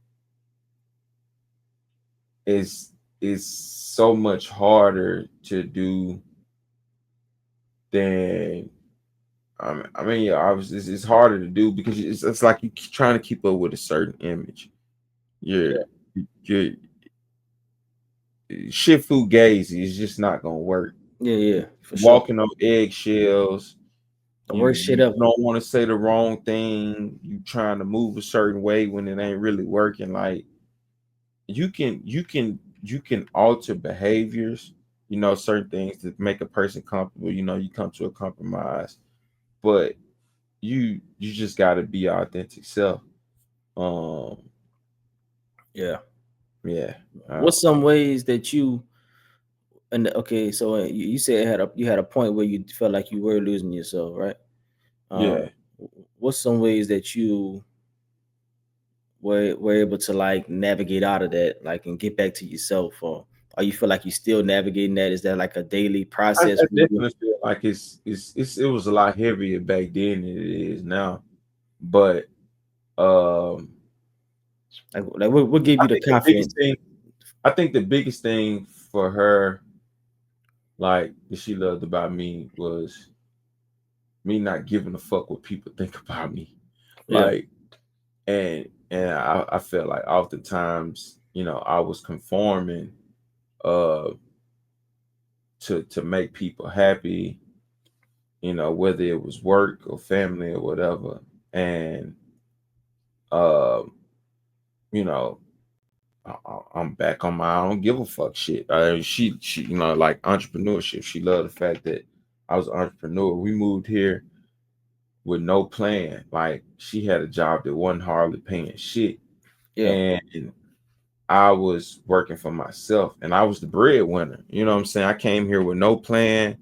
is is so much harder to do than yeah, obviously it's harder to do because it's like you trying to keep up with a certain image. You're Yeah, you're shit fugazi is just not gonna work. yeah, yeah, for sure. Walking on eggshells. The You worst shit you ever. don't want to say the wrong thing. You trying to move a certain way when it ain't really working. Like you can alter behaviors. Certain things that make a person comfortable. You come to a compromise, but you just got to be your authentic self. Um, Yeah. yeah. What's some ways that you and okay, so you said you had a point where you felt like you were losing yourself, right? Yeah. Um, what's some ways that you were able to like navigate out of that, like and get back to yourself, or you feel like you still navigating that? Is that like a daily process I for you? definitely feel like it was a lot heavier back then than it is now. But um, Like what gave I you the think the biggest confidence? thing I think the biggest thing for her, like that she loved about me, was me not giving a fuck what people think about me. Yeah, Like, and I felt like oftentimes, I was conforming uh to make people happy, whether it was work or family or whatever. And uh, you know, I'm back on my I don't give a fuck shit. She like entrepreneurship. She loved the fact that I was an entrepreneur. We moved here with no plan. Like she had a job that wasn't hardly paying shit, yeah, and I was working for myself, and I was the breadwinner. You know what I'm saying? I came here with no plan,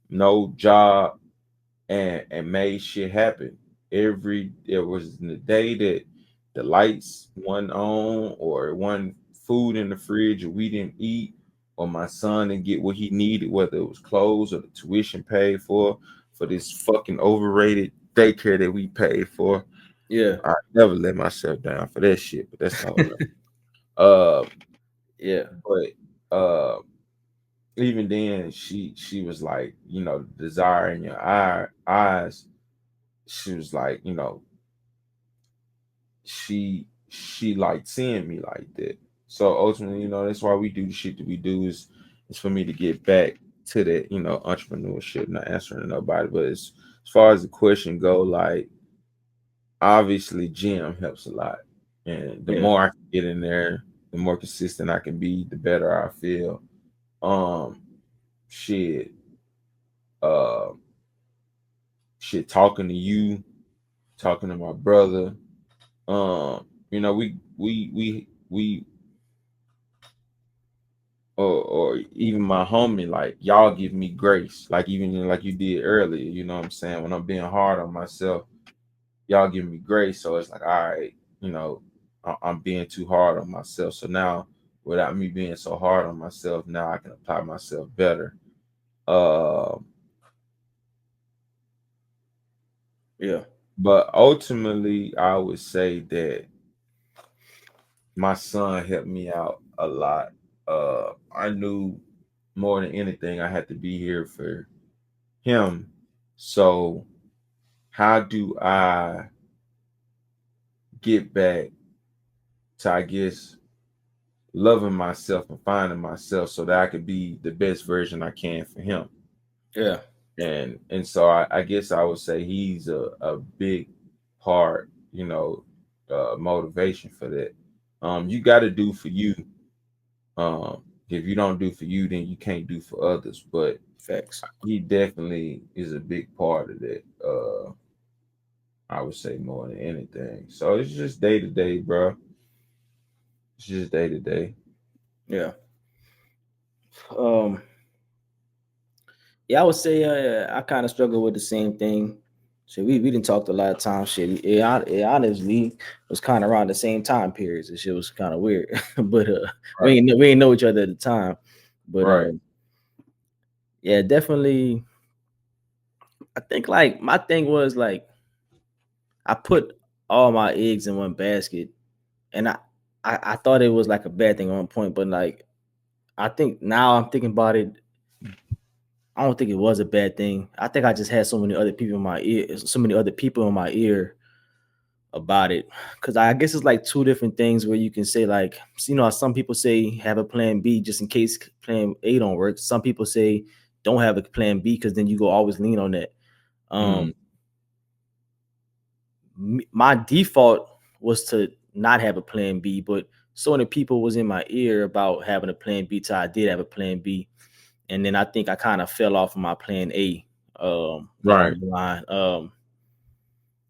no job, and made shit happen. It was the day that the lights went on or one food in the fridge or we didn't eat or my son didn't get what he needed, whether it was clothes or the tuition paid for this fucking overrated daycare that we paid for. yeah, I never let myself down for that shit, but that's all right. Uh yeah, but even then she was like, desire in your eyes. She was like, she liked seeing me like that. So ultimately, that's why we do the shit that we do is for me to get back to that, entrepreneurship, not answering to nobody. But as far as the question go, like obviously gym helps a lot. And the yeah, more I can get in there, the more consistent I can be, the better I feel. Um shit, uh talking to you, talking to my brother, we or even my homie, like y'all give me grace, like even like you did earlier. You know what I'm saying? When I'm being hard on myself, y'all give me grace. So it's like, all right, you know, I'm being too hard on myself. So now, without me being so hard on myself, now I can apply myself better. Uh, yeah, but ultimately, I would say that my son helped me out a lot. I knew more than anything I had to be here for him. So how do I get back to, I guess, loving myself and finding myself so that I could be the best version I can for him? yeah, And so I guess I would say he's a big part, motivation for that. You got to do for you. If you don't do for you, then you can't do for others. But Facts. he definitely is a big part of that. I would say more than anything. So it's just day to day, bro. It's just day to day. Yeah. Um. Yeah, I would say I kind of struggle with the same thing. So we didn't talk a lot of times. Shit, it honestly was kind of around the same time periods. And shit was kind of weird, but Right, we ain't know each other at the time. But right, yeah, definitely. I think like my thing was like I put all my eggs in one basket, and I thought it was like a bad thing at one point, but like I think now I'm thinking about it. I don't think it was a bad thing. I think I just had so many other people in my ear, so many other people in my ear about it. Cause I guess it's like two different things where you can say like, some people say have a plan B just in case plan A don't work. Some people say don't have a plan B because then you go always lean on that. mm, Um, my default was to not have a plan B, but so many people was in my ear about having a plan B till I did have a plan B. And then I think I kind of fell off of my plan A along right, the line.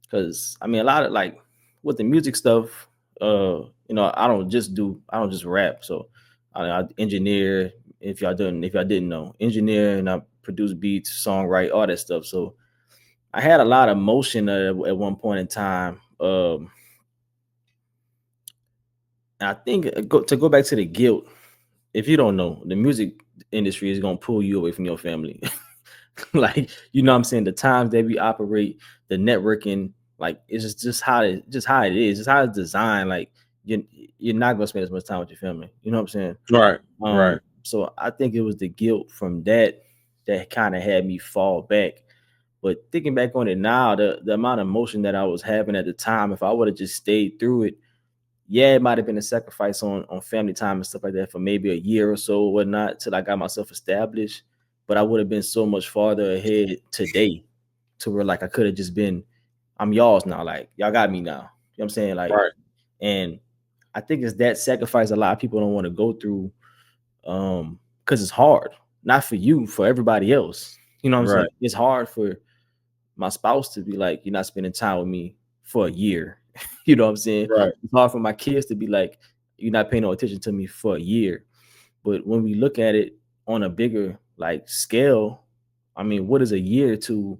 Because I mean, a lot of like with the music stuff, I don't just rap. So I engineer. If y'all didn't know, engineer and I produce beats, songwrite, all that stuff. So I had a lot of motion at one point in time. And I think to go back to the guilt. If you don't know, the music industry is gonna pull you away from your family. Like, you know what I'm saying? The times that we operate, the networking, like it's just how it is. It's how it's designed. Like you you're not gonna spend as much time with your family. You know what I'm saying? right, right, So I think it was the guilt from that kind of had me fall back. But thinking back on it now, the amount of emotion that I was having at the time, if I would have just stayed through it, yeah, it might have been a sacrifice on family time and stuff like that for maybe a year or so or whatnot till I got myself established. But I would have been so much farther ahead today to where like I could have just been, I'm y'all's now. Like y'all got me now. You know what I'm saying? Like, right, and I think it's that sacrifice a lot of people don't want to go through because it's hard. Not for you, for everybody else. You know what I'm saying? right, It's hard for my spouse to be like, you're not spending time with me for a year. You know what I'm saying? right, It's hard for my kids to be like, you're not paying no attention to me for a year. But when we look at it on a bigger like scale, I mean, what is a year to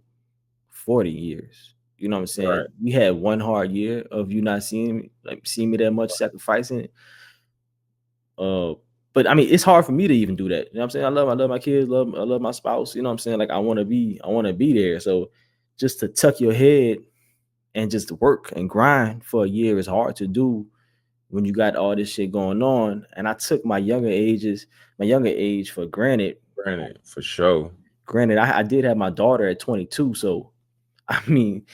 40 years? You know what I'm saying? right, We had one hard year of you not seeing me that much sacrificing. Uh, but I mean, it's hard for me to even do that. You know what I'm saying? I love my kids, I love my spouse. You know what I'm saying? Like I want to be there. So just to tuck your head and just work and grind for a year is hard to do when you got all this shit going on. And I took my younger age for granted. granted, for sure. Granted, I did have my daughter at 22, so I mean,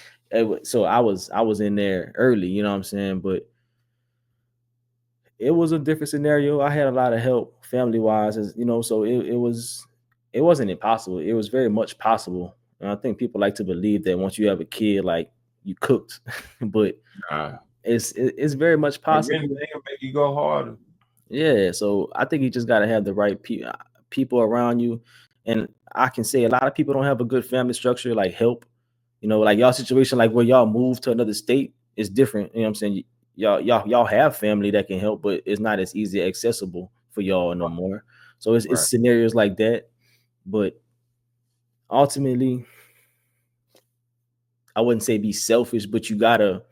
so I was in there early. You know what I'm saying? But it was a different scenario. I had a lot of help family wise, as you know, so it wasn't impossible. It was very much possible. And I think people like to believe that once you have a kid, like you cooked, but Nah, it's very much if possible. anything, it'll make you go harder. Yeah, so I think you just gotta have the right people around you, and I can say a lot of people don't have a good family structure, like help. You know, like y'all situation, like where y'all move to another state is different. You know what I'm saying? Y'all have family that can help, but it's not as easy accessible for y'all no more. So it's Right, scenarios like that. But ultimately, I wouldn't say be selfish, but you gotta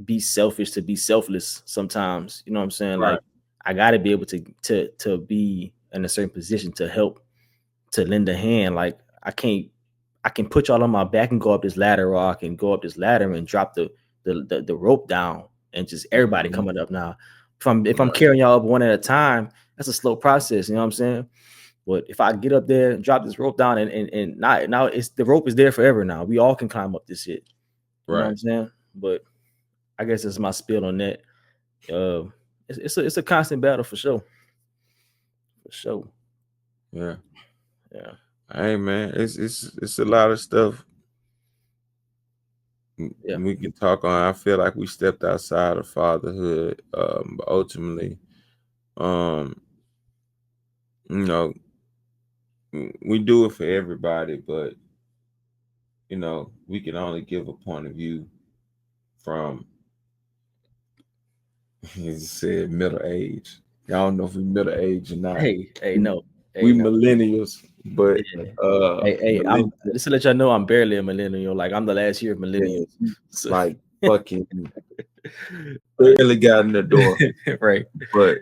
be selfish to be selfless sometimes. You know what I'm saying? right, Like I gotta be able to be in a certain position to help, to lend a hand. Like I can put y'all on my back and go up this ladder, or I can go up this ladder and drop the rope down and just everybody mhm, coming up now. If I'm right, carrying y'all up one at a time, that's a slow process, you know what I'm saying? But if I get up there and drop this rope down and not now it's the rope is there forever now. We all can climb up this shit. You know what right. I'm saying? But I guess that's my spill on that. Uh, it's a constant battle for sure. For sure. Yeah. Yeah. Hey man, it's a lot of stuff Yeah. we can talk on. I feel like we stepped outside of fatherhood, but ultimately, um, you know, we do it for everybody, but we can only give a point of view from, as you said, middle age. I don't know if we middle age or not. Hey, We, no. we Hey, no. millennials, but Yeah. Hey, I'm millennials, just to let y'all know I'm barely a millennial. Like I'm the last year of yeah, millennials. So like fucking barely got in the door. right. But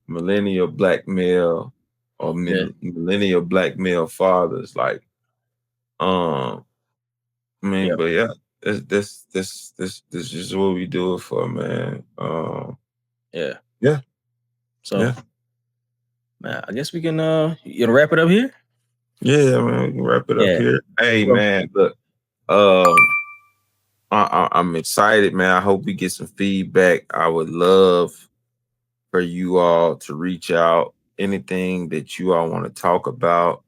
millennial black male or Yeah. millennial black male fathers, like, um, I mean, Yeah. but yeah, this is what we do it for, man. Yeah. Yeah, So yeah, man, I guess we can wrap it up here. yeah, man. We can wrap it up Yeah. here. Hey, So man, look, um, I'm excited, man. I hope we get some feedback. I would love for you all to reach out. Anything that you all want to talk about.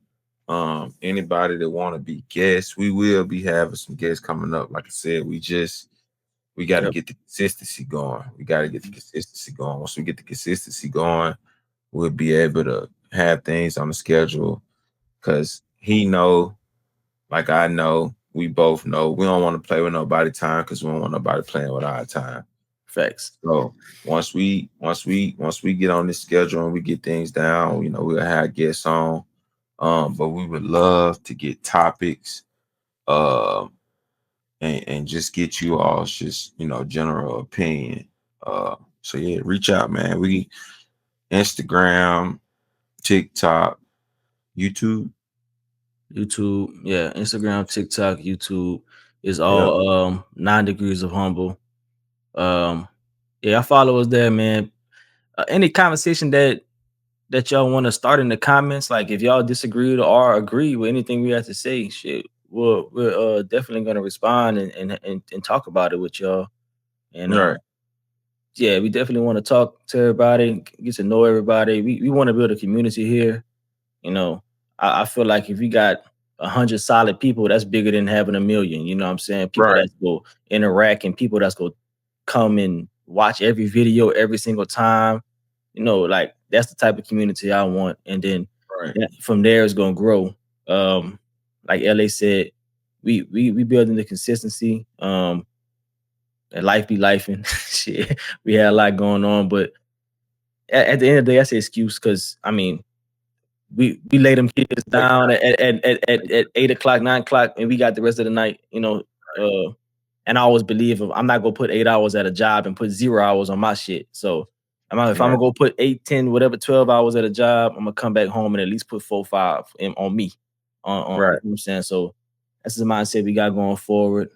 Anybody that want to be guests, we will be having some guests coming up. Like I said, we got to yep, get the consistency going. We got to get the consistency going. Once we get the consistency going, we'll be able to have things on the schedule. Cause he know, like I know, we both know we don't want to play with nobody time because we don't want nobody playing with our time. facts. So once we get on this schedule and we get things down, we'll have guests on. But we would love to get topics, um, and just get you all's just general opinion. So yeah, reach out, man. We Instagram, TikTok, YouTube. YouTube, yeah, Instagram, TikTok, YouTube is Yep. all 9 degrees of humble. Um, yeah, follow us there, man. Any conversation that y'all want to start in the comments, like if y'all disagree or agree with anything we have to say, shit, we're definitely gonna respond and talk about it with y'all. And Right. yeah, we definitely want to talk to everybody, get to know everybody. We want to build a community here. You know, I feel like if you got 100 solid people, that's bigger than having a million. You know what I'm saying? People Right. that's go interact and people that's go come and watch every video every single time. Like that's the type of community I want. And then Right. from there it's gonna grow. Like LA said, we building the consistency. And life be life and shit. We had a lot going on, but at the end of the day, that's an excuse because I mean we lay them kids Like, down at 8 o'clock, 9 o'clock, and we got the rest of the night, and I always believe I'm not gonna put 8 hours at a job and put 0 hours on my shit. So if I'm right. gonna go put 8, 10, whatever, 12 hours at a job, I'm gonna come back home and at least put 4, 5 on me. You know Right. what I'm saying? So that's the mindset we got going forward.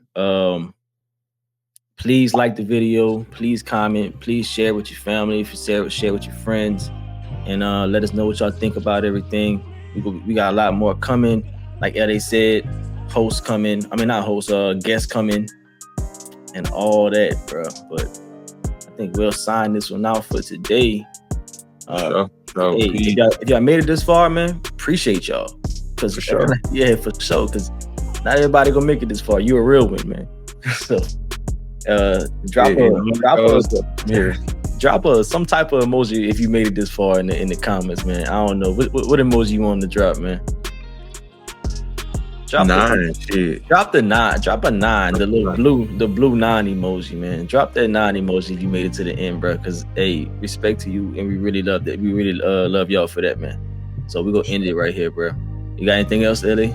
Please like the video, please comment, please share with your family, if you share with your friends, and let us know what y'all think about everything. We got a lot more coming. Like Eddie said, hosts coming. I mean, not hosts, guests coming, and all that, bro. But I think we'll sign this one out for today. Sure. Hey, Peace. if y'all made it this far, man, appreciate y'all. Cause For sure. yeah, for sure. Cause not everybody gonna make it this far. You a real one, man. So drop Here. drop some type of emoji if you made it this far in the comments, man. I don't know what emoji you want to drop, man. Drop 9 shit. drop the 9, drop a 9, the blue 9 emoji, man. Drop that 9 emoji if you made it to the end, bro. Cause hey, respect to you, and we really love that. We really love y'all for that, man. So we're gonna end it right here, bro. You got anything else, Ellie?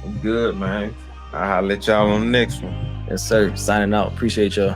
I'm good, man. I'll let y'all on the next one. Yes, sir. Signing out. Appreciate y'all.